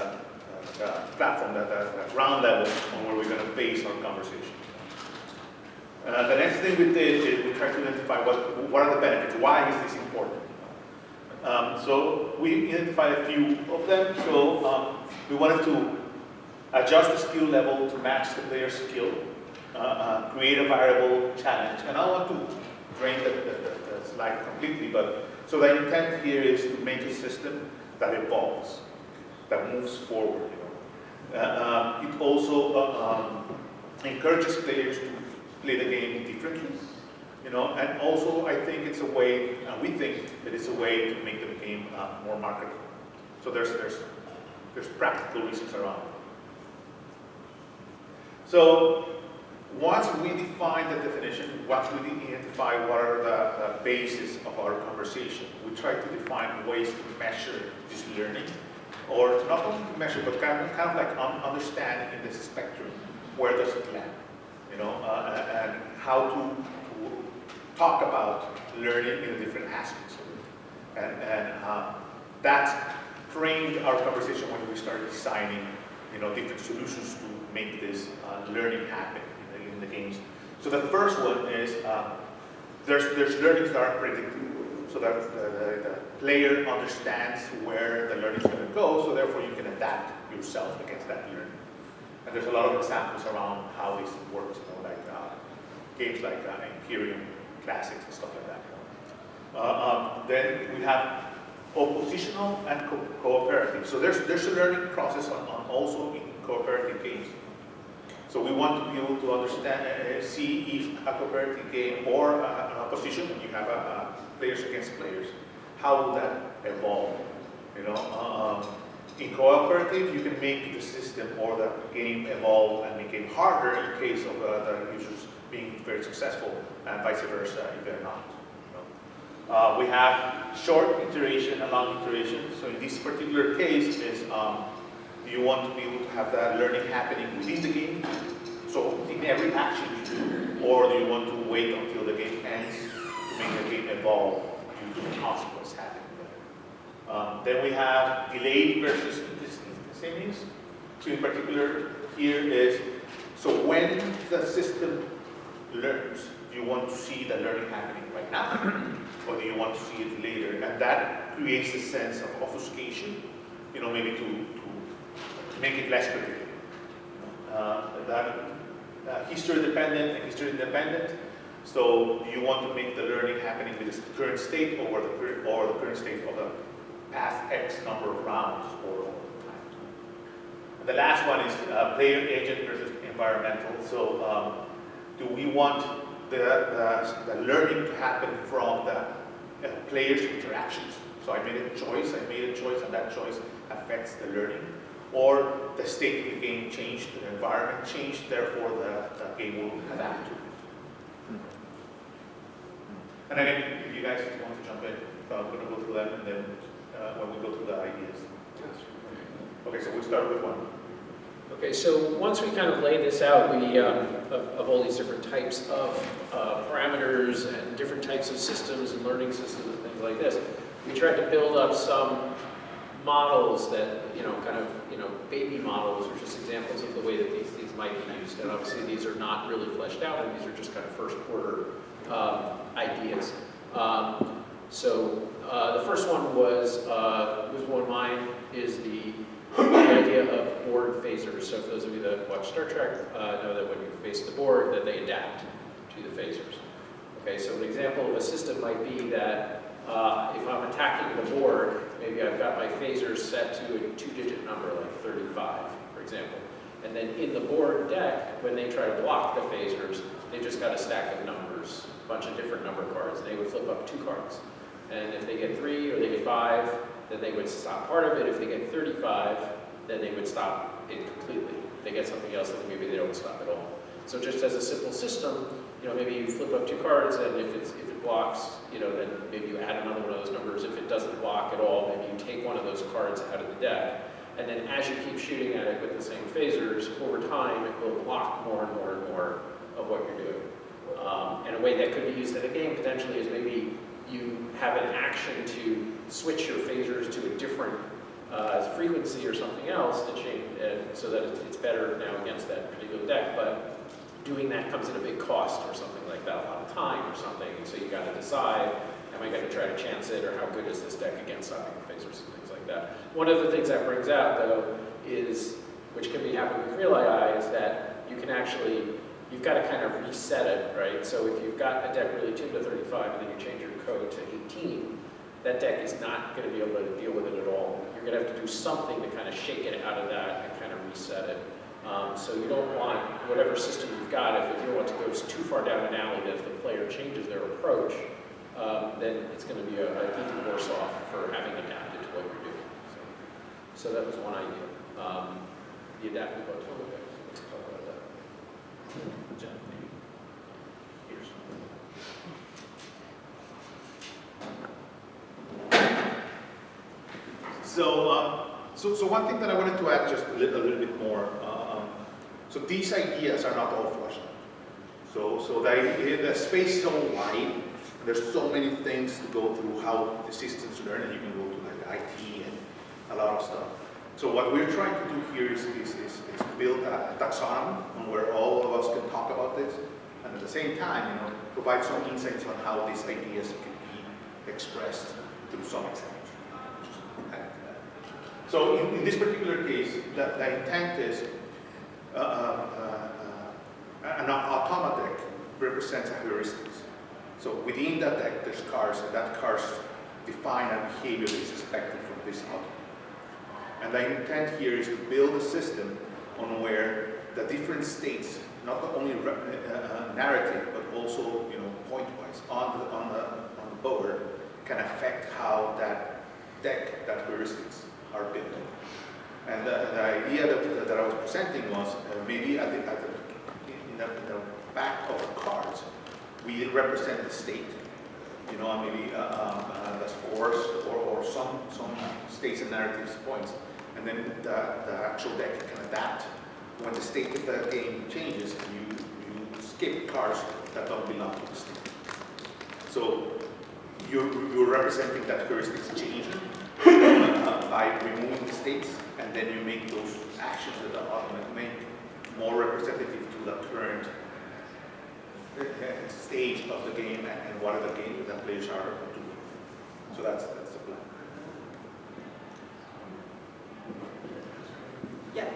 [SPEAKER 21] platform, that ground level on where we're going to base our conversation. The next thing we did is we tried to identify what are the benefits, why is this important? So we identified a few of them. So we wanted to adjust the skill level to match the player's skill, create a variable challenge. And I don't want to drain the slide completely, but so the intent here is to make a system that evolves, that moves forward. You know. It also encourages players to play the game differently, you know, and also I think it's a way, we think that it's a way to make the game more marketable. So there's There's practical reasons around it. So once we define the definition, once we identify what are the basis of our conversation, we try to define ways to measure this learning, or not only to measure, but kind of like understand in this spectrum, where does it land, you know, and how to talk about learning in the different aspects of it. And that framed our conversation when we started designing, you know, different solutions to make this learning happen in the games. So the first one is there's learnings that are predictable, so that the player understands where the learning is going to go, so therefore you can adapt yourself against that learning. And there's a lot of examples around how this works, you know, like games like Imperium Classics and stuff like that. Then we have oppositional and cooperative. So there's a learning process on also in cooperative games. So we want to be able to understand, see if a cooperative game or an opposition, when you have players against players, how will that evolve? You know, in cooperative, you can make the system or the game evolve and make it harder in case of the users being very successful, and vice versa if they're not. You know? We have short iteration and long iteration. So in this particular case is, do you want to be able to have that learning happening within the game? So in every action you do, or do you want to wait until the game ends to make the game evolve due to the consequence happening? Then we have delayed versus instantaneous. So in particular here is, so when the system learns, do you want to see the learning happening right now? Or do you want to see it later? And that creates a sense of obfuscation, you know, maybe to make it less predictable. History dependent and history independent. So do you want to make the learning happening with the current state or the current state of the past X number of rounds or time? And the last one is player agent versus environmental. So do we want the learning to happen from the players' interactions? So I made a choice, and that choice affects the learning. Or the state of the game changed, the environment changed, therefore the game will adapt to it. And again, if you guys want to jump in, I'm going to go through them, and then when we go through the ideas. Okay, so we'll start with one.
[SPEAKER 14] Okay, so once we kind of lay this out, we of all these different types of parameters and different types of systems and learning systems and things like this, we tried to build up some models that, you know, kind of, you know, baby models or just examples of the way that these things might be used. And obviously these are not really fleshed out, and these are just kind of first order ideas. So the first one was one of mine, is the idea of board phasers. So for those of you that watch Star Trek, know that when you face the board, that they adapt to the phasers. Okay, so an example of a system might be that if I'm attacking the board, maybe I've got my phasers set to a 2-digit number, like 35, for example. And then in the board deck, when they try to block the phasers, they just got a stack of numbers, a bunch of different number cards. They would flip up 2 cards. And if they get 3 or they get 5, then they would stop part of it. If they get 35, then they would stop it completely. If they get something else, then maybe they don't stop at all. So just as a simple system, you know, maybe you flip up 2 cards, and if it blocks, you know, then maybe you add another one of those numbers. If it doesn't block at all, maybe you take one of those cards out of the deck. And then as you keep shooting at it with the same phasers, over time it will block more and more and more of what you're doing. And a way that could be used in a game potentially is maybe you have an action to switch your phasers to a different frequency or something else to change, so that it's better now against that particular deck. But doing that comes at a big cost or something like that, a lot of time or something. And so you got to decide, am I going to try to chance it, or how good is this deck against stopping the phasers and things like that. One of the things that brings out, though, is, which can be happening with Real AI, is that you can actually, you've got to kind of reset it, right? So if you've got a deck really tuned to 35 and then you change your code to 18, that deck is not going to be able to deal with it at all. You're going to have to do something to kind of shake it out of that and kind of reset it. So you don't want, whatever system you've got, if you don't want to go too far down an alley, that if the player changes their approach, then it's going to be even worse off for having adapted to what you're doing. So that was one idea. The adaptive automa deck. Let's talk about that. John, maybe. Here's.
[SPEAKER 21] So one thing that I wanted to add just a little bit more. So these ideas are not all flushed out. So the space is so wide. There's so many things to go through how the systems learn, and you can go to like IT and a lot of stuff. So what we're trying to do here is build a taxonomy on where all of us can talk about this, and at the same time, provide some insights on how these ideas can be expressed through some examples. So in this particular case, the intent is an automa deck represents a heuristics. So within that deck, there's cards, and that cards define a behavior that is expected from this outcome. And the intent here is to build a system on where the different states, not only narrative, but also point-wise on the board, can affect how that deck, that heuristics, are built. And the idea that I was presenting was maybe in the back of the cards, we represent the state. Maybe the scores or some states and narratives points. And then the actual deck can adapt when the state of the game changes, and you skip cards that don't belong to the state. So you're representing that heuristics changing by removing the states, and then you make those actions that are automatic more representative to the current stage of the game and what the players are doing. So that's the plan.
[SPEAKER 1] Yeah.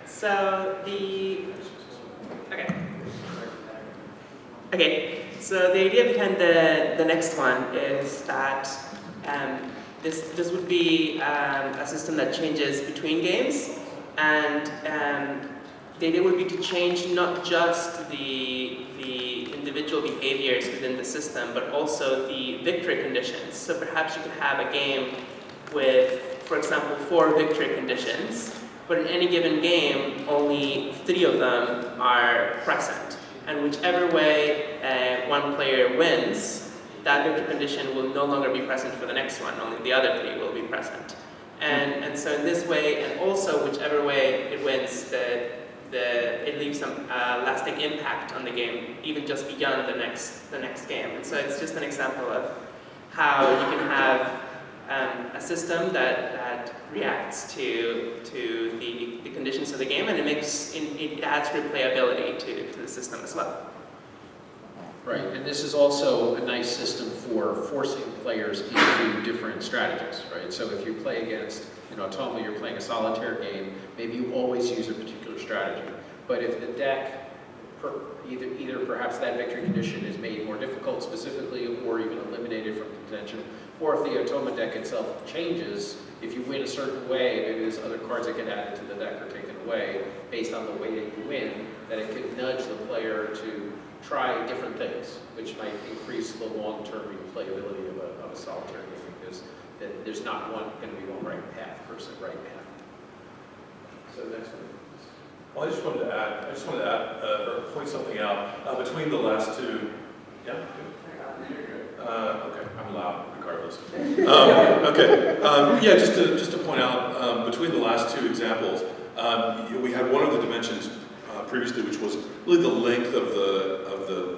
[SPEAKER 1] So okay. So the idea behind the next one is that this would be a system that changes between games, and the idea would be to change not just the individual behaviors within the system, but also the victory conditions. So perhaps you could have a game with, for example, 4 victory conditions, but in any given game, only 3 of them are present. And whichever way one player wins, that victory condition will no longer be present for the next one, only the other 3 will be present. And so in this way, and also whichever way it wins, it leaves some lasting impact on the game, even just beyond the next game. And so it's just an example of how you can have a system that reacts to the conditions of the game, and it adds replayability to the system as well.
[SPEAKER 14] Right, and this is also a nice system for forcing players into different strategies, right? So if you play against, Automa, you're playing a solitaire game, maybe you always use a particular strategy. But if the deck, either perhaps that victory condition is made more difficult specifically, or even eliminated from contention, or if the Automa deck itself changes, if you win a certain way, maybe there's other cards that get added to the deck or taken away based on the way that you win, that it could nudge the player to try different things, which might increase the long-term replayability of a solitaire game, because there's not going to be one right path, right path. So next one.
[SPEAKER 7] Well, I just wanted to add or point something out between the last two. Yeah. Okay, I'm loud regardless. Yeah, just to point out between the last two examples, we had one of the dimensions previously, which was really the length of the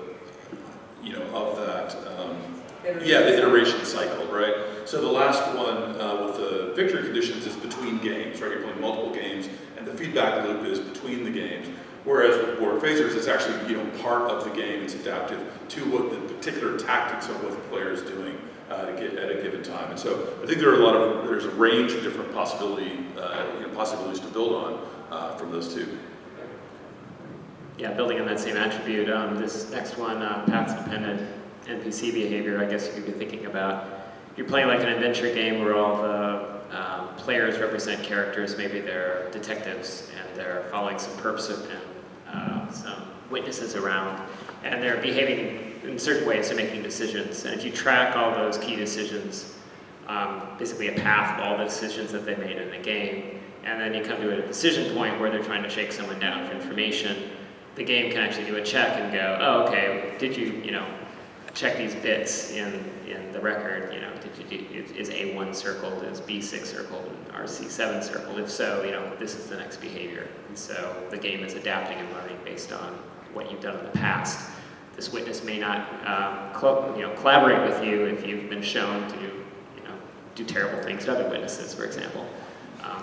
[SPEAKER 7] iteration cycle, right? So the last one with the victory conditions is between games, right? You're playing multiple games, and the feedback loop is between the games. Whereas with board phasers, it's actually part of the game. It's adaptive to what the particular tactics of what the player is doing at a given time. And so I think there's a range of different possibilities to build on from those two.
[SPEAKER 22] Yeah, building on that same attribute, this next one, path-dependent NPC behavior, I guess you could be thinking about. You're playing like an adventure game where all the players represent characters, maybe they're detectives, and they're following some perps and some witnesses around, and they're behaving in certain ways and making decisions. And if you track all those key decisions basically a path of all the decisions that they made in the game. And then you come to a decision point where they're trying to shake someone down for information. The game can actually do a check and go, oh, okay, did you, check these bits in the record, is A1 circled, is B6 circled, and RC7 circled? If so, this is the next behavior. And so the game is adapting and learning based on what you've done in the past. This witness may not collaborate with you if you've been shown to do terrible things to other witnesses, for example.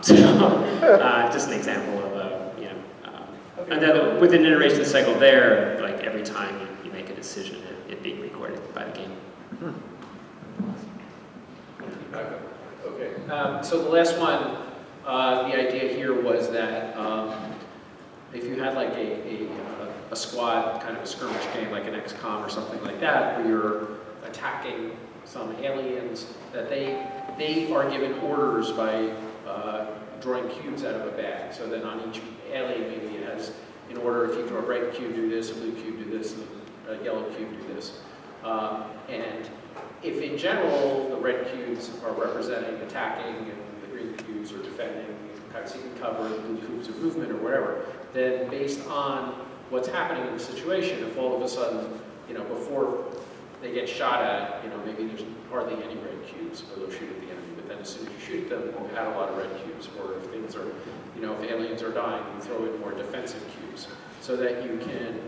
[SPEAKER 22] Just an example of and then with an iteration cycle there, like every time you make a decision, it being recorded by the game.
[SPEAKER 14] Okay, so the last one, the idea here was that if you had like a squad, kind of a skirmish game, like an XCOM or something like that, where you're attacking some aliens, that they are given orders by drawing cubes out of a bag. So then on each alien, maybe it has, in order, if you draw a red cube, do this, a blue cube, do this, and a yellow cube, do this. And if in general, the red cubes are representing attacking, and the green cubes are defending, kind of seeking cover, and the blue cubes are movement or whatever, then based on what's happening in the situation, if all of a sudden, before they get shot at, maybe there's hardly any red cubes, or they'll shoot at the enemy. But then as soon as you shoot them, you add a lot of red cubes. Or if things are, if aliens are dying, you throw in more defensive cubes, so that you can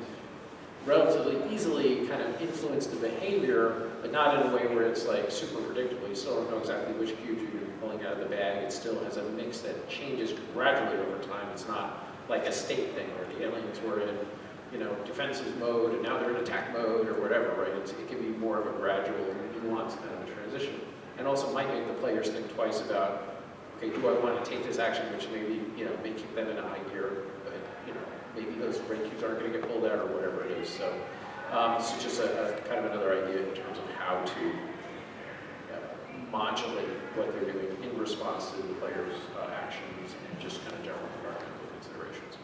[SPEAKER 14] relatively easily kind of influence the behavior, but not in a way where it's like super predictable. You still don't know exactly which cubes you're going to be pulling out of the bag. It still has a mix that changes gradually over time. It's not like a state thing where the aliens were in defensive mode, and now they're in attack mode, or whatever, right? It can be more of a gradual, nuanced kind of a transition. And also might make the players think twice about, okay, do I want to take this action, which maybe, may keep them in a high gear, but, maybe those red cubes aren't going to get pulled out, or whatever it is. So this is just a kind of another idea in terms of how to modulate what they're doing in response to the players' actions, and just kind of general environmental considerations.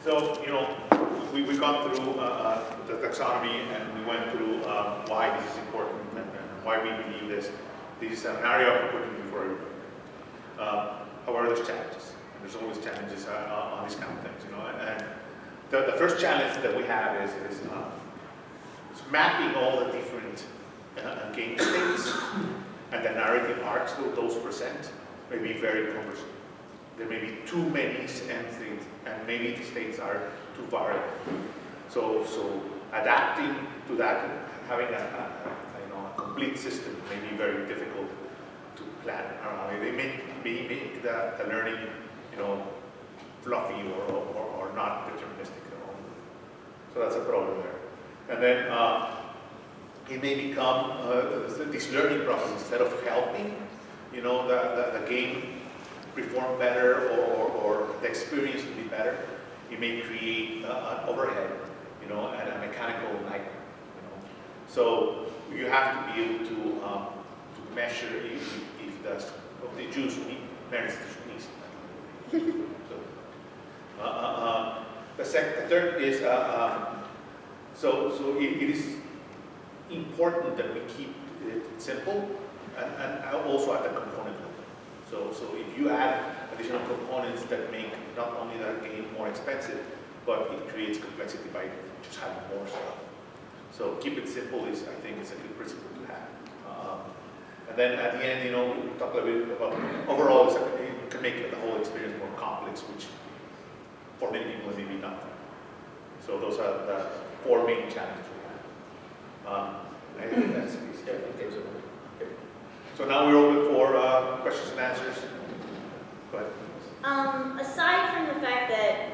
[SPEAKER 21] So, we've gone through the taxonomy, and we went through why this is important and why we believe this. This is an area of opportunity for everyone. However, there's challenges. There's always challenges on these kind of things, And the first challenge that we have is mapping all the different game states and the narrative arcs that those present may be very cumbersome. There may be too many end states, and maybe the states are too variable. So adapting to that, having a complete system may be very difficult to plan around. They may make the learning, fluffy or not deterministic at all. So that's a problem there. And then it may become this learning process, instead of helping, the game perform better or the experience to be better, it may create an overhead, and a mechanical nightmare. So you have to be able to measure if the juice merits the squeeze. The third is so it is important that we keep it simple and also at the component level. So if you add additional components that make not only that game more expensive, but it creates complexity by just having more stuff. So keep it simple is, I think, is a good principle to have. And then at the end, we talk a little bit about overall, it can make the whole experience more complex, which for many people may be not. So those are the four main challenges we have. I think that's easy. Okay. So now we're open for questions and answers. Go ahead.
[SPEAKER 16] Aside from the fact that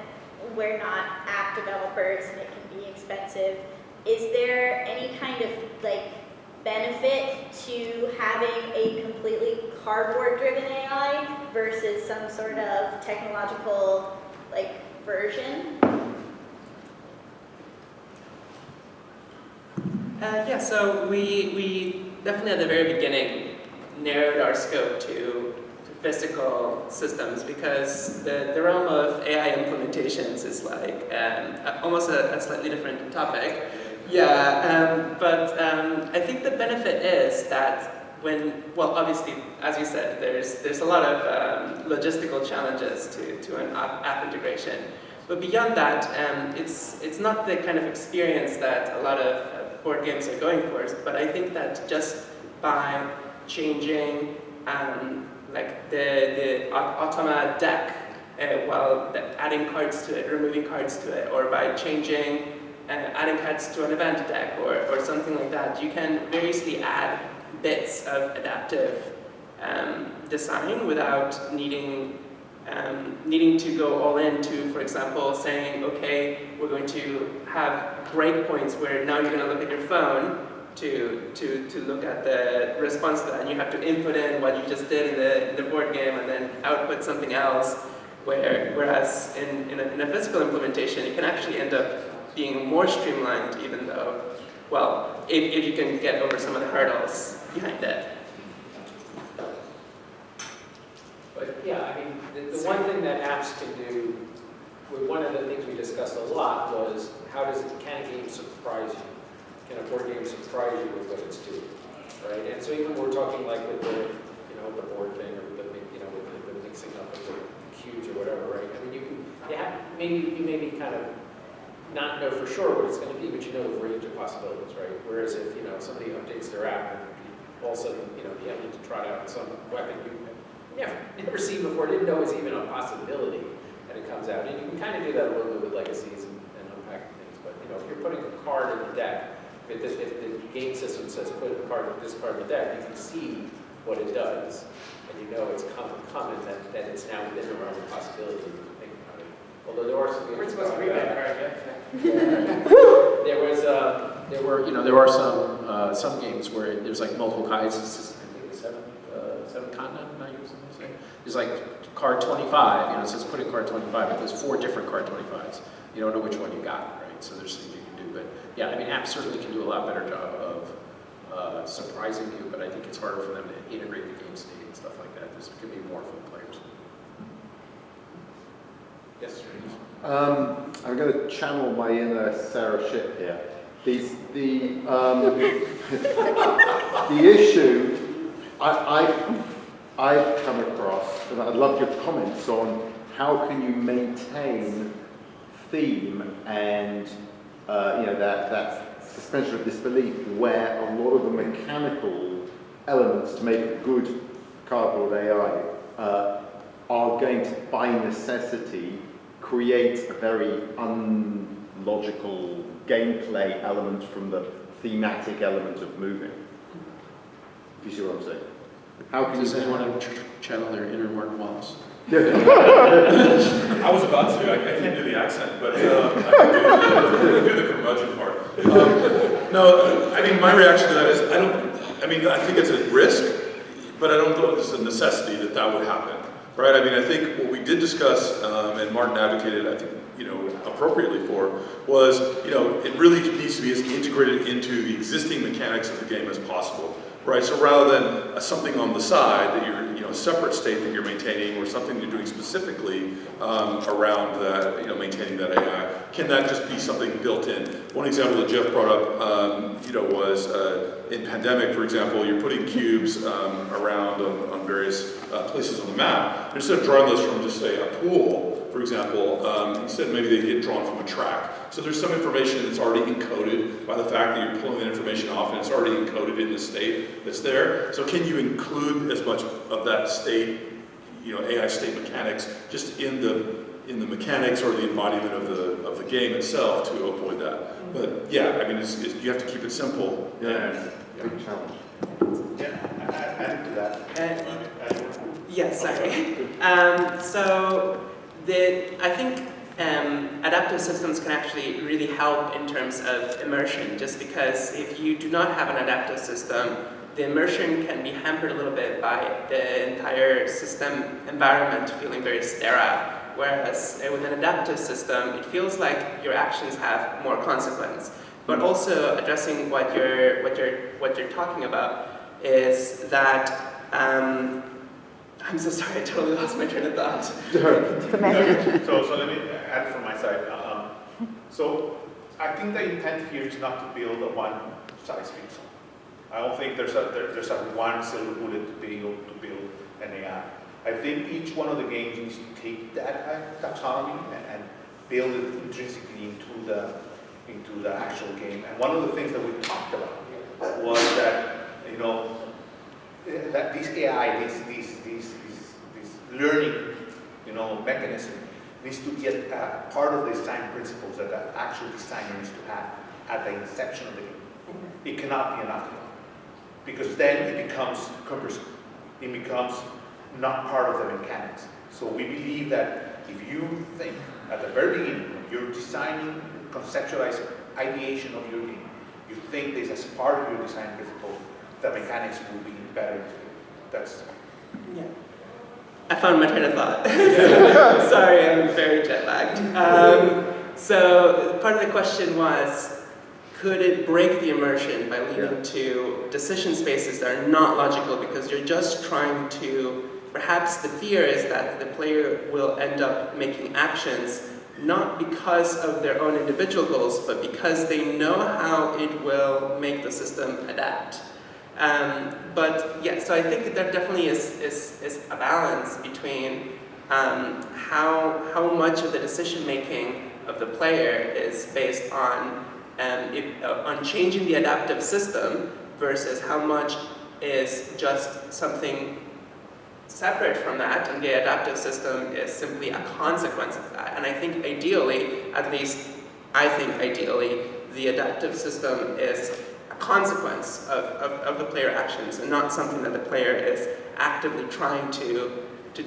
[SPEAKER 16] we're not app developers and it can be expensive, is there any kind of benefit to having a completely cardboard-driven AI versus some sort of technological version?
[SPEAKER 1] Yeah, so we definitely at the very beginning narrowed our scope to physical systems, because the realm of AI implementations is like almost a slightly different topic. Yeah, but I think the benefit is that well, obviously, as you said, there's a lot of logistical challenges to an app integration. But beyond that, it's not the kind of experience that a lot of board games are going for. But I think that just by changing like the automa deck, while adding cards to it, removing cards to it, or by changing adding cards to an event deck or something like that, you can very easily add bits of adaptive design without needing to go all into, for example, saying, okay, we're going to have breakpoints where now you're going to look at your phone to look at the response to that, and you have to input in what you just did in the board game and then output something else, whereas in a physical implementation, it can actually end up being more streamlined, even though, well, if you can get over some of the hurdles behind it.
[SPEAKER 14] But yeah, I mean, the one thing that apps can do, one of the things we discussed a lot was, can a game surprise you? Can a board game surprise you with what it's doing, right? And so even we're talking like with the, the board thing, or with the, with the mixing up of the cubes or whatever, right? I mean, you maybe kind of not know for sure what it's going to be, but you know the range of possibilities, right? Whereas if, somebody updates their app and all of a sudden, you need to try out some weapon you never seen before, didn't know was even a possibility, and it comes out. And you can kind of do that a little bit with legacies and unpacking things, but if you're putting a card in the deck, if the game system says put this card in the deck, you can see what it does, and you know it's coming, that it's now within the realm of possibility. Although there are some games.
[SPEAKER 10] We're supposed to read that card,
[SPEAKER 14] there are some games where there's like multiple cards. I think it's seven continent. There's like card 25. It says put in card 25, but there's 4 different card 25s. You don't know which one you got, right? So there's things you can do, but yeah, I mean, apps certainly can do a lot better job of surprising you, but I think it's harder for them to integrate the game state and stuff like that. This could be more for the players. Yes, sir.
[SPEAKER 8] I'm going to channel my inner Sarah Ship here. The issue I've come across, and I'd love your comments on how can you maintain theme and that suspension of disbelief where a lot of the mechanical elements to make a good cardboard AI are going to, by necessity, create a very unlogical gameplay element from the thematic element of moving. If you see what I'm saying. How can
[SPEAKER 7] Does
[SPEAKER 8] you
[SPEAKER 7] anyone channel their inner Mark Wallace?
[SPEAKER 8] Yeah.
[SPEAKER 7] I was about to. I can't do the accent, but I can do the curmudgeon part. No, I mean, my reaction to that is I think it's a risk, but I don't know if it's a necessity that would happen, right? I mean, I think what we did discuss, and Martin advocated, I think, appropriately for, was, it really needs to be as integrated into the existing mechanics of the game as possible. Right, so rather than something on the side that you're, a separate state that you're maintaining, or something you're doing specifically around that, maintaining that AI, can that just be something built in? One example that Jeff brought up, was in Pandemic, for example, you're putting cubes around on various places on the map. Instead of drawing those from just say a pool, for example, instead maybe they get drawn from a track. So there's some information that's already encoded by the fact that you're pulling that information off, and it's already encoded in the state that's there. So can you include as much of that state, AI state mechanics, just in the mechanics or the embodiment of the game itself to avoid that? But yeah, I mean, you have to keep it simple.
[SPEAKER 8] Yeah, big challenge.
[SPEAKER 21] Yeah, add to that.
[SPEAKER 1] Yes, sorry. I think adaptive systems can actually really help in terms of immersion, just because if you do not have an adaptive system, the immersion can be hampered a little bit by the entire system environment feeling very sterile. Whereas with an adaptive system, it feels like your actions have more consequence. But also addressing what you're talking about is that I'm so sorry, I totally lost my train of thought.
[SPEAKER 21] So let me add from my side. So I think the intent here is not to build a one-size-fits-all. I don't think there's a one silver bullet to be able to build an AI. I think each one of the games needs to take that taxonomy and build it intrinsically into the actual game. And one of the things that we talked about was that, you know, that this AI, this learning, you know, mechanism needs to get part of the design principles that the actual designer needs to have at the inception of the game. It cannot be an afterthought, because then it becomes cumbersome. It becomes not part of the mechanics. So we believe that if you think at the very beginning, when you're designing, conceptualizing ideation of your game, you think this as part of your design principle, the mechanics will be better. That's.
[SPEAKER 1] Yeah. I found my train of thought. Sorry, I'm very jet lagged. So part of the question was, could it break the immersion by leading to decision spaces that are not logical because you're just trying to, perhaps the fear is that the player will end up making actions not because of their own individual goals, but because they know how it will make the system adapt. But yeah, so I think that there definitely is a balance between how much of the decision making of the player is based on changing the adaptive system versus how much is just something separate from that, and the adaptive system is simply a consequence of that. And I think ideally, at least I think ideally, the adaptive system is a consequence of the player actions and not something that the player is actively trying to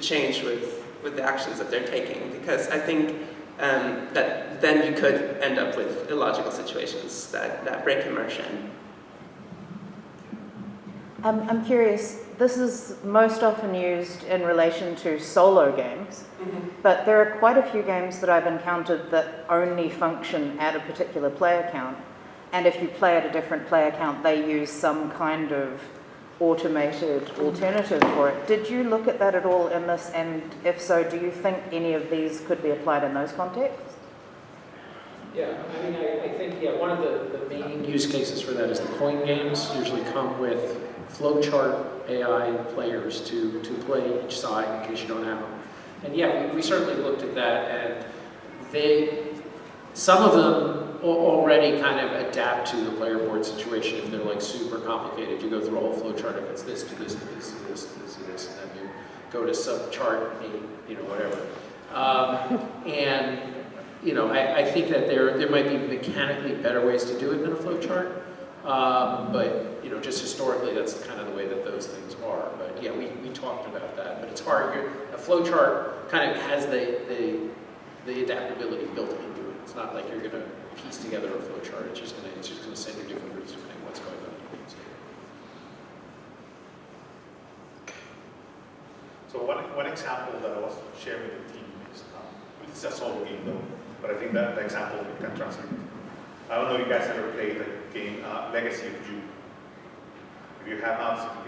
[SPEAKER 1] change with the actions that they're taking. Because I think that then you could end up with illogical situations that break immersion.
[SPEAKER 6] I'm curious, this is most often used in relation to solo games, but there are quite a few games that I've encountered that only function at a particular player count, and if you play at a different player count, they use some kind of automated alternative for it. Did you look at that at all in this, and if so, do you think any of these could be applied in those contexts?
[SPEAKER 14] Yeah, I mean, I think, yeah, one of the main use cases for that is the coin games usually come with flowchart AI players to play each side in case you don't have them. And yeah, we certainly looked at that, and some of them already kind of adapt to the player board situation if they're like super complicated. You go through a whole flowchart, if it's this to this to this to this to this to this, and then you go to subchart 8, you know, whatever. And you know, I think that there might be mechanically better ways to do it than a flowchart. But you know, just historically, that's kind of the way that those things are. But yeah, we talked about that. But it's hard. A flowchart kind of has the adaptability built into it. It's not like you're going to piece together a flowchart. It's just going to send you different routes depending on what's going on.
[SPEAKER 21] So one example that I was sharing with the team is, it's a solo game though, but I think that the example can translate. I don't know if you guys ever played the game Legacy of June. If you have not,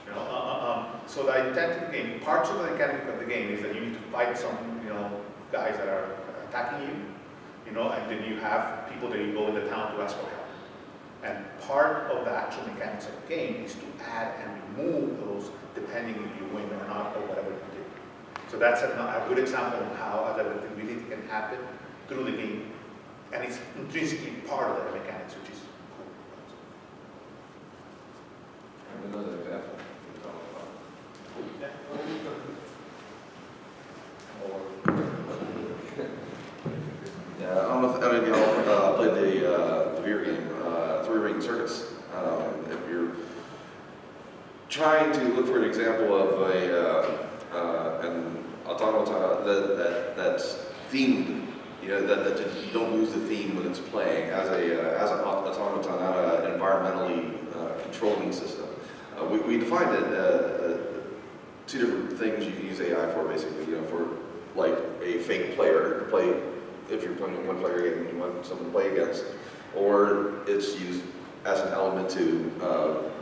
[SPEAKER 21] you know, so the intent of the game, parts of the mechanic of the game is that you need to fight some, you know, guys that are attacking you, you know, and then you have people that you go in the town to ask for help. And part of the actual mechanics of the game is to add and remove those depending if you win or not or whatever you do. So that's a good example of how adaptability can happen through the game. And it's intrinsically part of the mechanics, which is cool.
[SPEAKER 2] Another example. Yeah, I don't know if any of y'all played the beer game, Three Ring Circus. If you're trying to look for an example of an automaton that's themed, you know, that you don't lose the theme when it's playing as an automaton, not an environmentally controlling system. We defined it two different things you can use AI for, basically. You know, for like a fake player to play if you're playing one player game and you want someone to play against, or it's used as an element to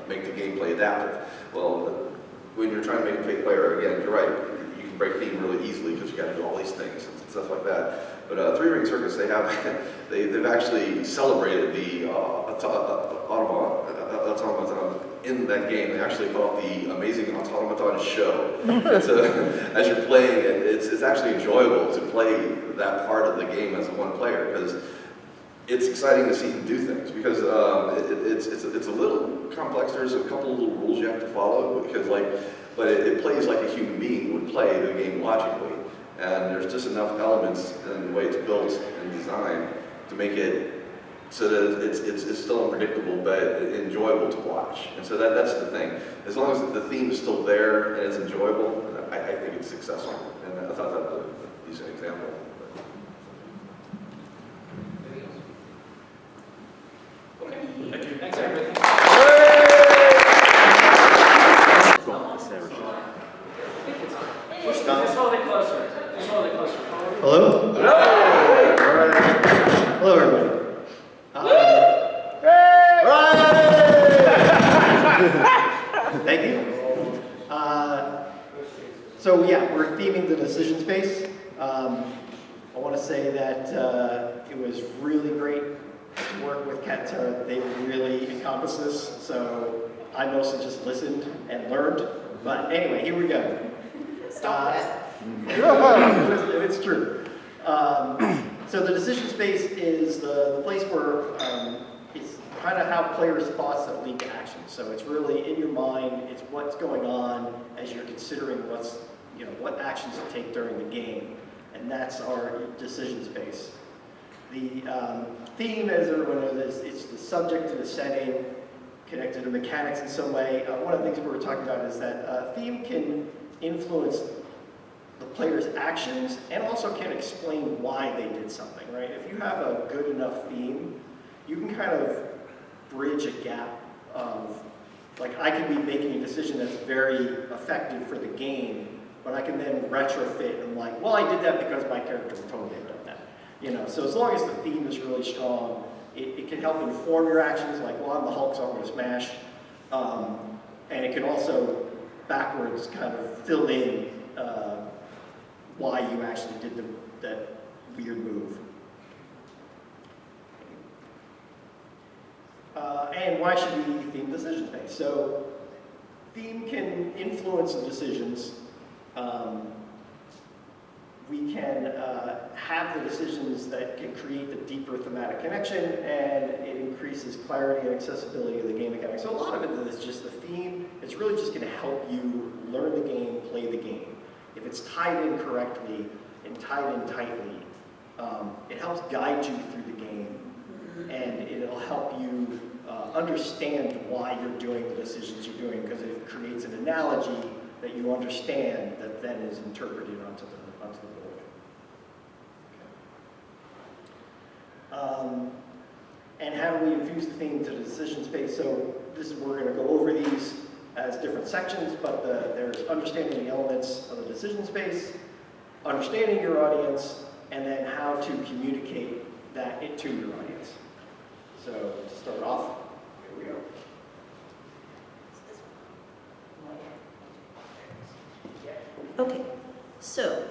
[SPEAKER 2] make the gameplay adaptive. Well, when you're trying to make a fake player, again, you're right, you can break theme really easily because you got to do all these things and stuff like that. But Three Ring Circus, they've actually celebrated the automaton in that game. They actually call it the Amazing Automaton Show. It's as you're playing it, it's actually enjoyable to play that part of the game as a one player because it's exciting to see him do things because it's a little complex. There's a couple of little rules you have to follow because but it plays like a human being would play the game logically. And there's just enough elements in the way it's built and designed to make it so that it's still unpredictable but enjoyable to watch. And so that's the thing. As long as the theme is still there and it's enjoyable, I think it's successful. And I thought that was a decent example.
[SPEAKER 14] Okay, thank you. Thanks, everybody. Just hold it closer. Just hold it closer.
[SPEAKER 4] Hello?
[SPEAKER 14] Hello?
[SPEAKER 4] Hello, everybody. Thank you. So yeah, we're theming the decision space. I want to say that it was really great to work with Kat and Tara. They really encompassed this. So I mostly just listened and learned. But anyway, here we go.
[SPEAKER 3] Stop that.
[SPEAKER 4] It's true. So the decision space is the place where it's kind of how players' thoughts that lead to action. So it's really in your mind. It's what's going on as you're considering what actions to take during the game, and that's our decision space. The theme, as everyone knows, it's the subject to the setting, connected to mechanics in some way. One of the things we were talking about is that theme can influence the player's actions and also can explain why they did something, right? If you have a good enough theme, you can kind of bridge a gap of, I could be making a decision that's very effective for the game, but I can then retrofit and well, I did that because my character would totally have done that. So as long as the theme is really strong, it can help inform your actions, well, I'm the Hulk, so I'm going to smash. And it can also backwards kind of fill in why you actually did that weird move. And why should we theme decision space? So theme can influence the decisions. We can have the decisions that can create the deeper thematic connection, and it increases clarity and accessibility of the game mechanics. So a lot of it is just the theme. It's really just going to help you learn the game, play the game. If it's tied in correctly and tied in tightly, it helps guide you through the game, and it'll help you understand why you're doing the decisions you're doing, because it creates an analogy that you understand that then is interpreted onto the board. And how do we infuse the theme to the decision space? So we're going to go over these as different sections, but there's understanding the elements of the decision space, understanding your audience, and then how to communicate that to your audience. So to start off, here we go.
[SPEAKER 13] Okay, so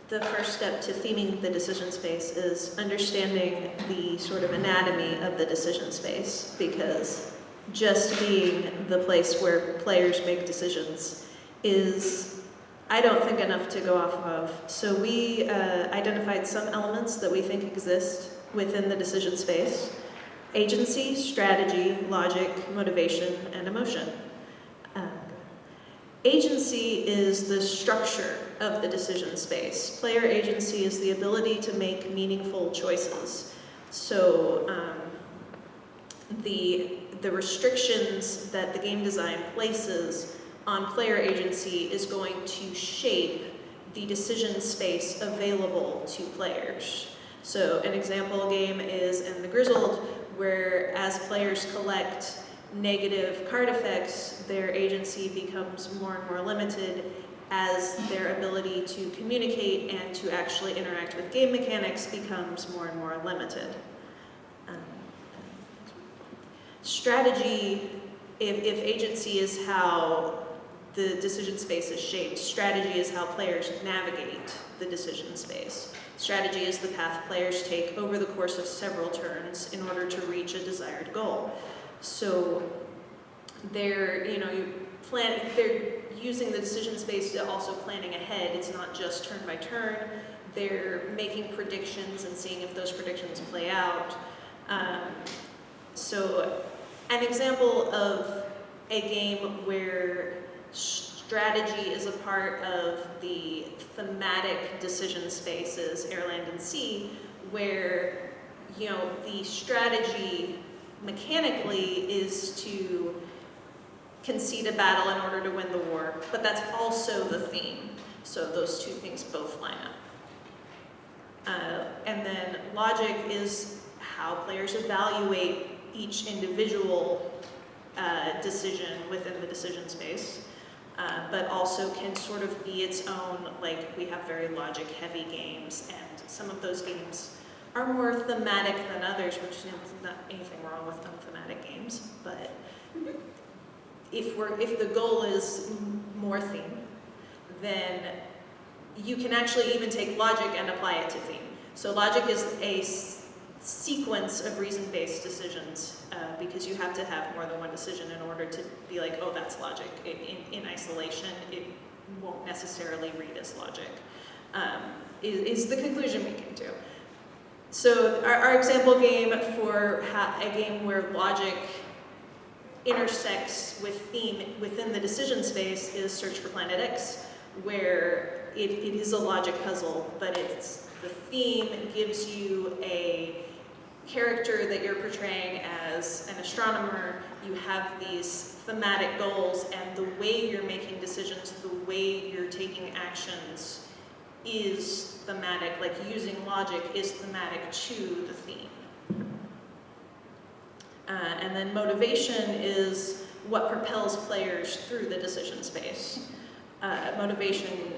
[SPEAKER 13] the first step to theming the decision space is understanding the sort of anatomy of the decision space, because just being the place where players make decisions is, I don't think, enough to go off of. So we identified some elements that we think exist within the decision space: agency, strategy, logic, motivation, and emotion. Agency is the structure of the decision space. Player agency is the ability to make meaningful choices. So the restrictions that the game design places on player agency is going to shape the decision space available to players. So an example game is in the Grizzled, where as players collect negative card effects, their agency becomes more and more limited as their ability to communicate and to actually interact with game mechanics becomes more and more limited. Strategy if agency is how the decision space is shaped, strategy is how players navigate the decision space. Strategy is the path players take over the course of several turns in order to reach a desired goal. So they're using the decision space to also planning ahead. It's not just turn by turn. They're making predictions and seeing if those predictions play out. So an example of a game where strategy is a part of the thematic decision space is Air, Land, and Sea, where the strategy mechanically is to concede a battle in order to win the war, but that's also the theme. So those two things both line up. And then logic is how players evaluate each individual decision within the decision space, but also can sort of be its own, like we have very logic-heavy games, and some of those games are more thematic than others, which is not anything wrong with unthematic games, but if the goal is more theme, then you can actually even take logic and apply it to theme. So logic is a sequence of reason-based decisions because you have to have more than one decision in order to be like, oh, that's logic. In isolation, it won't necessarily read as logic, is the conclusion we came to. So our example game for a game where logic intersects with theme within the decision space is Search for Planet X, where it is a logic puzzle, but the theme gives you a character that you're portraying as an astronomer. You have these thematic goals, and the way you're making decisions, the way you're taking actions is thematic, like using logic is thematic to the theme. And then motivation is what propels players through the decision space. Motivation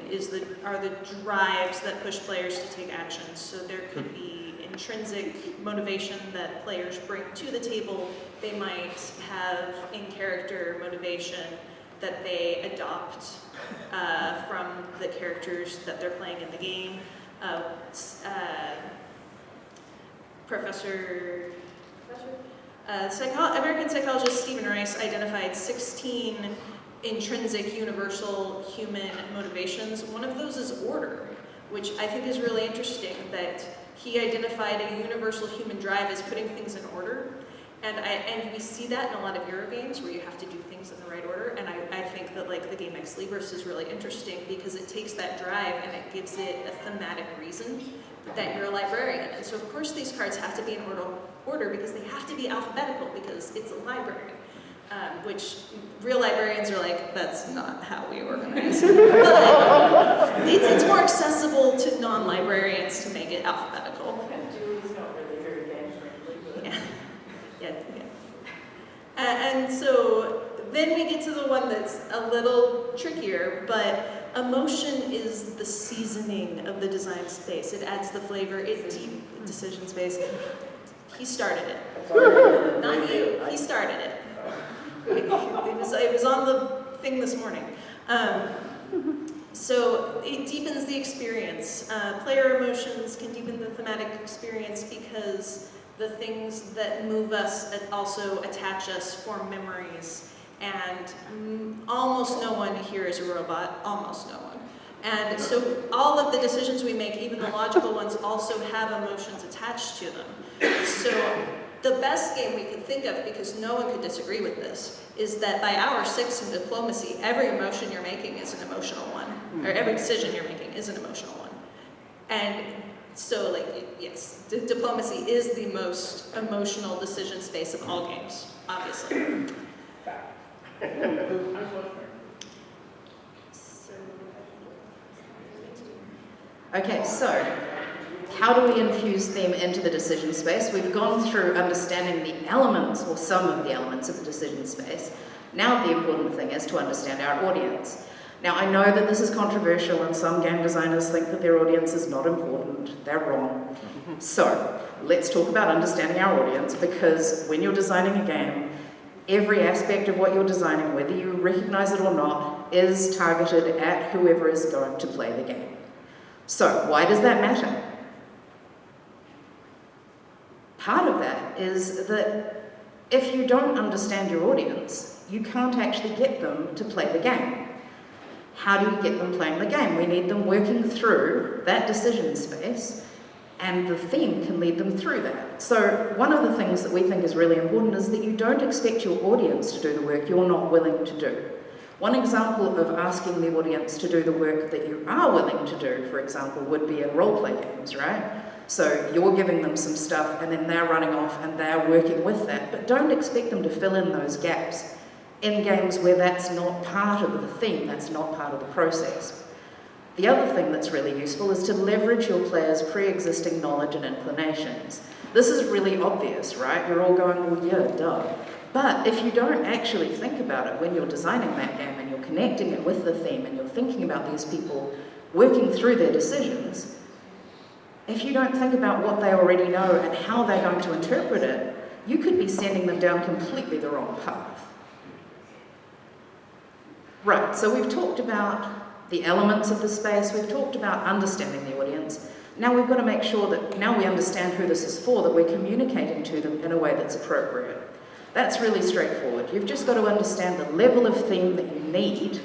[SPEAKER 13] are the drives that push players to take actions. So there could be intrinsic motivation that players bring to the table. They might have in-character motivation that they adopt from the characters that they're playing in the game. American psychologist Stephen Rice identified 16 intrinsic universal human motivations. One of those is order, which I think is really interesting, that he identified a universal human drive as putting things in order. And we see that in a lot of Euro games where you have to do things in the right order. And I think that like the game Ex Libris is really interesting because it takes that drive and it gives it a thematic reason that you're a librarian. And so of course these cards have to be in order because they have to be alphabetical because it's a library. Which real librarians are like, that's not how we organize. But it's more accessible to non-librarians to make it alphabetical. And so then we get to the one that's a little trickier, but emotion is the seasoning of the design space. It adds the flavor, it's deep decision space. He started it. Not you, he started it. It was on the thing this morning. So it deepens the experience. Player emotions can deepen the thematic experience because the things that move us also attach us, form memories. And almost no one here is a robot, almost no one. And so all of the decisions we make, even the logical ones, also have emotions attached to them. So the best game we could think of, because no one could disagree with this, is that by hour 6 in diplomacy, every emotion you're making is an emotional one. Or every decision you're making is an emotional one. And so, like, yes, diplomacy is the most emotional decision space of all games, obviously.
[SPEAKER 6] Okay, so how do we infuse theme into the decision space? We've gone through understanding the elements, or some of the elements of the decision space. Now the important thing is to understand our audience. Now I know that this is controversial and some game designers think that their audience is not important. They're wrong. So let's talk about understanding our audience, because when you're designing a game, Every aspect of what you're designing, whether you recognize it or not, is targeted at whoever is going to play the game. So, why does that matter? Part of that is that if you don't understand your audience, you can't actually get them to play the game. How do you get them playing the game? We need them working through that decision space, and the theme can lead them through that. So one of the things that we think is really important is that you don't expect your audience to do the work you're not willing to do. One example of asking the audience to do the work that you are willing to do, for example, would be in role-play games, right? So you're giving them some stuff and then they're running off and they're working with that, but don't expect them to fill in those gaps in games where that's not part of the theme, that's not part of the process. The other thing that's really useful is to leverage your players' pre-existing knowledge and inclinations. This is really obvious, right? You're all going, well, yeah, duh. But if you don't actually think about it when you're designing that game and you're connecting it with the theme and you're thinking about these people working through their decisions, if you don't think about what they already know and how they're going to interpret it, you could be sending them down completely the wrong path. Right, so we've talked about the elements of the space, we've talked about understanding the audience. Now we've got to make sure that now we understand who this is for, that we're communicating to them in a way that's appropriate. That's really straightforward. You've just got to understand the level of theme that you need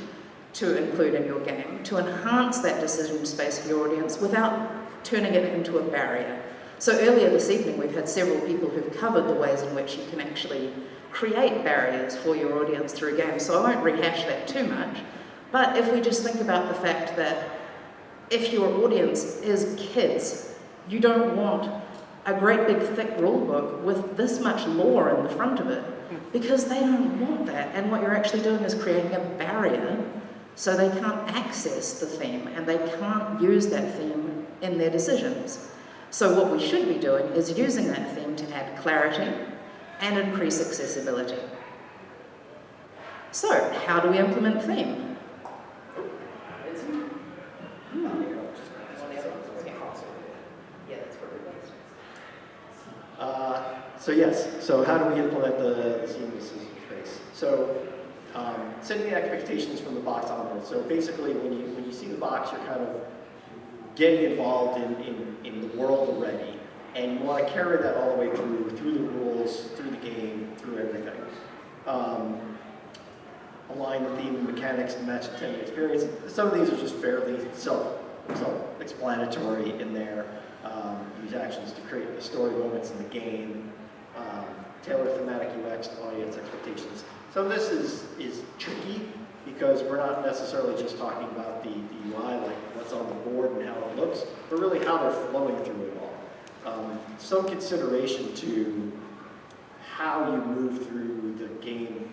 [SPEAKER 6] to include in your game to enhance that decision space for your audience without turning it into a barrier. So earlier this evening we've had several people who've covered the ways in which you can actually create barriers for your audience through games, so I won't rehash that too much. But if we just think about the fact that if your audience is kids, you don't want a great big thick rule book with this much lore in the front of it, because they don't want that, and what you're actually doing is creating a barrier so they can't access the theme and they can't use that theme in their decisions. So what we should be doing is using that theme to add clarity and increase accessibility. So, how do we implement theme?
[SPEAKER 4] So yes, so how do we implement the theme decision space? So setting the expectations from the box onward. So basically when you see the box, you're kind of getting involved in the world already, and you want to carry that all the way through the rules, through the game, through everything. Align the theme and mechanics to match the intended experience. Some of these are just fairly self-explanatory in there. Use actions to create the story moments in the game. Tailor thematic UX to audience expectations. Some of this is tricky because we're not necessarily just talking about the UI, like what's on the board and how it looks, but really how they're flowing through it all. Some consideration to how you move through the game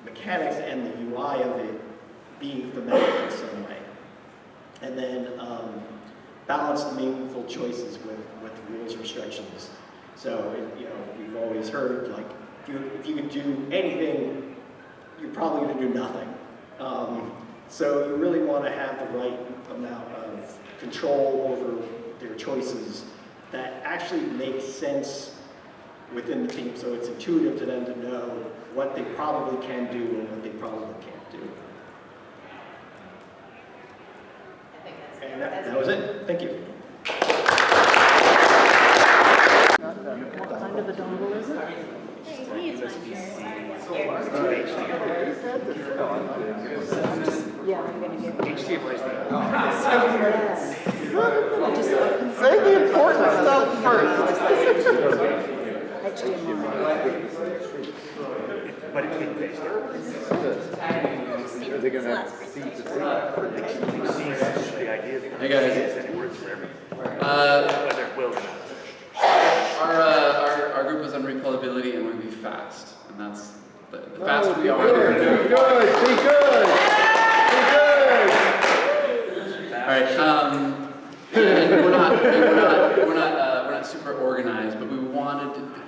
[SPEAKER 4] mechanics and the UI of it being thematic in some way. And then balance the meaningful choices with rules restrictions. So, we've always heard, like, if you could do anything, you're probably going to do nothing. So you really want to have the right amount of control over their choices that actually make sense within the team, so it's intuitive to them to know what they probably can do and what they probably can't do. And that was it. Thank you.
[SPEAKER 6] What kind of a dongle is it? Yeah, I'm going to get
[SPEAKER 11] Say the important stuff first.
[SPEAKER 12] But it's being faced. Are they going to see the idea that it works for everyone?
[SPEAKER 15] Our group was on replayability and we're going to be fast, and that's the faster we are.
[SPEAKER 11] Be good. Be good.
[SPEAKER 15] All right. And we're not super organized, but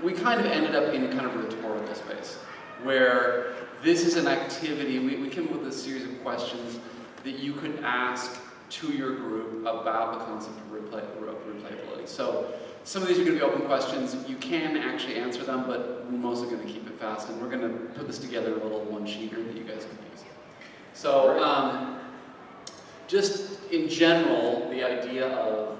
[SPEAKER 15] we kind of ended up in kind of a rhetorical space where this is an activity. We came up with a series of questions that you could ask to your group about the concept of replayability. So some of these are going to be open questions. You can actually answer them, but we're mostly going to keep it fast, and we're going to put this together in a little one-sheeter that you guys can use. So, just in general, the idea of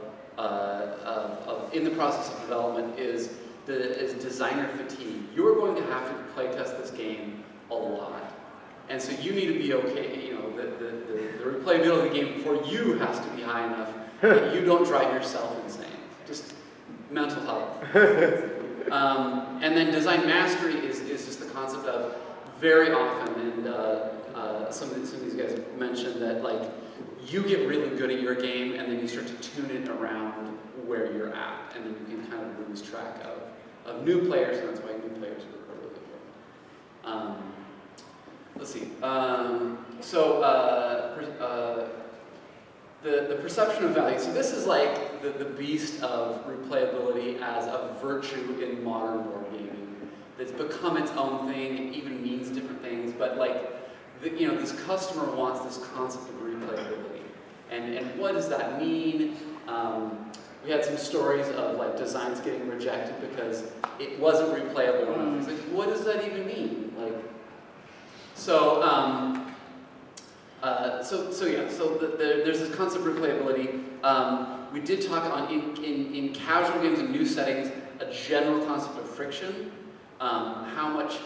[SPEAKER 15] in the process of development is designer fatigue. You're going to have to play test this game a lot, and so you need to be okay. You know, the replayability of the game for you has to be high enough that you don't drive yourself insane. Just mental health. And then design mastery is just the concept of very often, and some of these guys mentioned that like you get really good at your game and then you start to tune it around where you're at, and then you can kind of lose track of new players, and that's why new players are really important. Let's see. The perception of value. So this is like the beast of replayability as a virtue in modern board gaming. That's become its own thing. It even means different things. But like, this customer wants this concept of replayability. And what does that mean? We had some stories of like designs getting rejected because it wasn't replayable enough. It's like, what does that even mean? Like, there's this concept of replayability. We did talk on in casual games and new settings, a general concept of friction. How much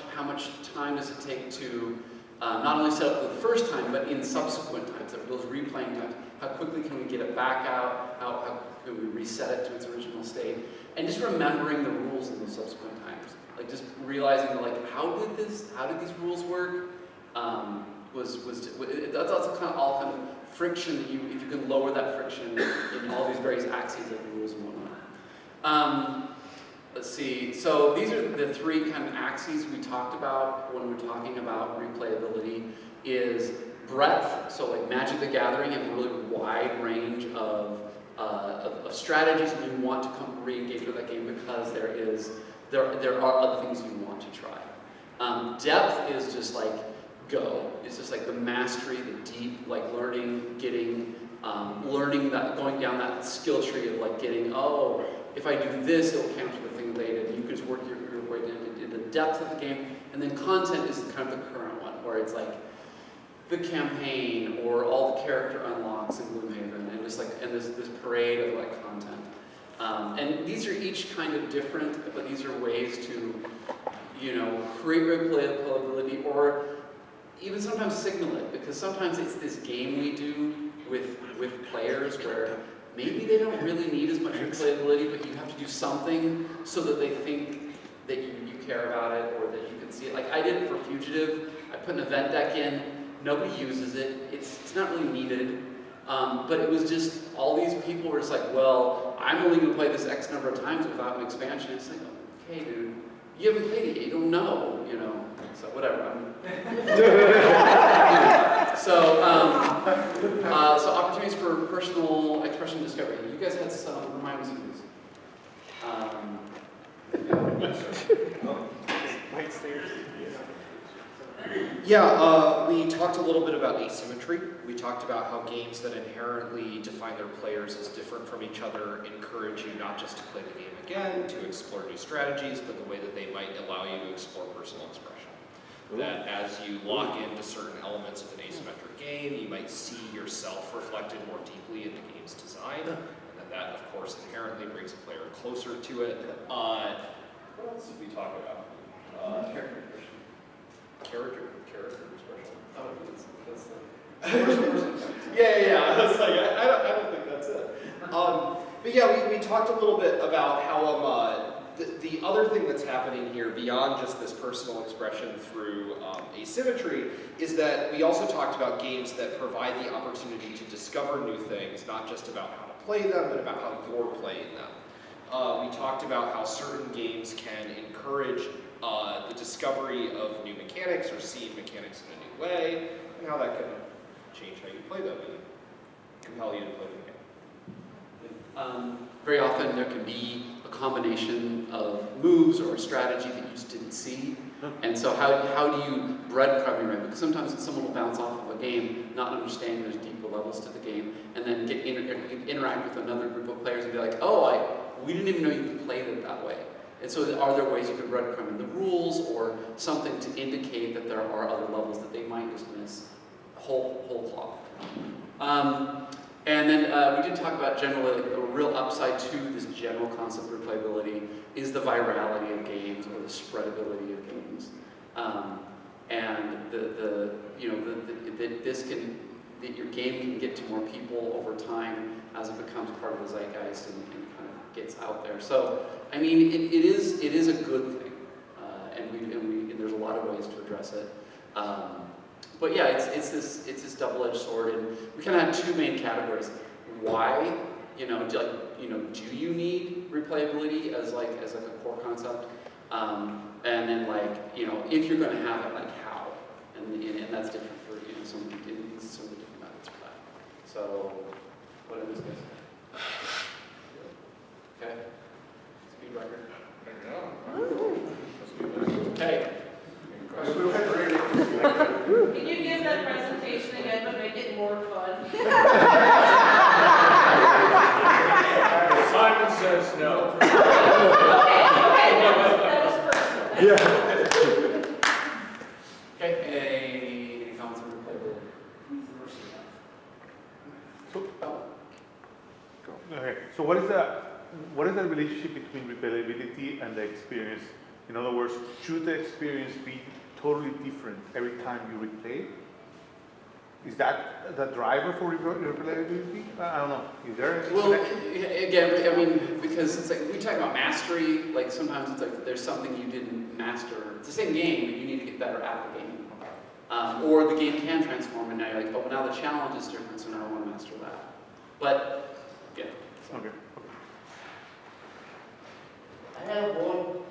[SPEAKER 15] time does it take to not only set up for the first time, but in subsequent times, those replaying times? How quickly can we get it back out? How can we reset it to its original state? And just remembering the rules in those subsequent times, like just realizing like how did these rules work? That's also kind of all kind of friction that if you can lower that friction in all these various axes of rules and whatnot. Let's see. So these are the three kind of axes we talked about when we're talking about replayability. Is breadth. So like Magic the Gathering, you have a really wide range of strategies, and you want to come re-engage with that game because there are other things you want to try. Depth is just like go. It's just like the mastery, the deep, like learning, learning that, going down that skill tree of like getting, oh, if I do this, it'll counter the thing later. You can just work your way into the depth of the game. And then content is kind of the current one, where it's like the campaign or all the character unlocks in Gloomhaven, and just like this parade of like content. And these are each kind of different, but these are ways to, create replayability or even sometimes signal it, because sometimes it's this game we do with players where maybe they don't really need as much replayability, but you have to do something so that they think that you care about it or that you can see it. Like I did it for Fugitive. I put an event deck in. Nobody uses it. It's not really needed. But it was just all these people were just like, well, I'm only going to play this X number of times without an expansion. It's like, okay, dude, you haven't played it yet. You don't know, So whatever. So opportunities for personal expression discovery. You guys had some. Remind me, please.
[SPEAKER 5] Yeah, we talked a little bit about asymmetry. We talked about how games that inherently define their players as different from each other encourage you not just to play the game again, to explore new strategies, but the way that they might allow you to explore personal expression. That as you lock into certain elements of an asymmetric game, you might see yourself reflected more deeply in the game's design, and that of course inherently brings a player closer to it. What else did we talk about? Character expression. Oh, that's yeah. I was like, I don't think that's it. But yeah, we talked a little bit about how the other thing that's happening here beyond just this personal expression through asymmetry is that we also talked about games that provide the opportunity to discover new things, not just about how to play them, but about how you're playing them. We talked about how certain games can encourage the discovery of new mechanics or seeing mechanics in a new way, and how that can change how you play them and compel you to play the game.
[SPEAKER 15] Very often there can be a combination of moves or a strategy that you just didn't see. And so how do you breadcrumb your way? Because sometimes someone will bounce off of a game, not understanding there's deeper levels to the game, and then interact with another group of players and be like, oh, we didn't even know you could play it that way. And so are there ways you could breadcrumb in the rules or something to indicate that there are other levels that they might just miss whole cloth? And then we did talk about generally like a real upside to this general concept of replayability is the virality of games or the spreadability of games. And that your game can get to more people over time as it becomes part of the zeitgeist and kind of gets out there. So, I mean, it is a good thing, and there's a lot of ways to address it. But yeah, it's this double-edged sword, and we kind of have two main categories. Why, do you need replayability as like a core concept? And then if you're going to have it, like how? And that's different for some of the different methods for that. So, what did this guys say? Okay. Speed record. Hey.
[SPEAKER 9] Can you give that presentation again, but make it more fun?
[SPEAKER 7] Simon says no.
[SPEAKER 15] Okay, any comments on replayability?
[SPEAKER 21] Okay, so what is the relationship between replayability and the experience? In other words, should the experience be totally different every time you replay? Is that the driver for replayability? I don't know. Is there a connection?
[SPEAKER 15] Again, I mean, because it's like we talk about mastery. Like sometimes it's like there's something you didn't master. It's the same game, but you need to get better at the game. Or the game can transform, and now you're like, oh, but now the challenge is different, so now I want to master that. But yeah.
[SPEAKER 21] Okay.
[SPEAKER 8] I have one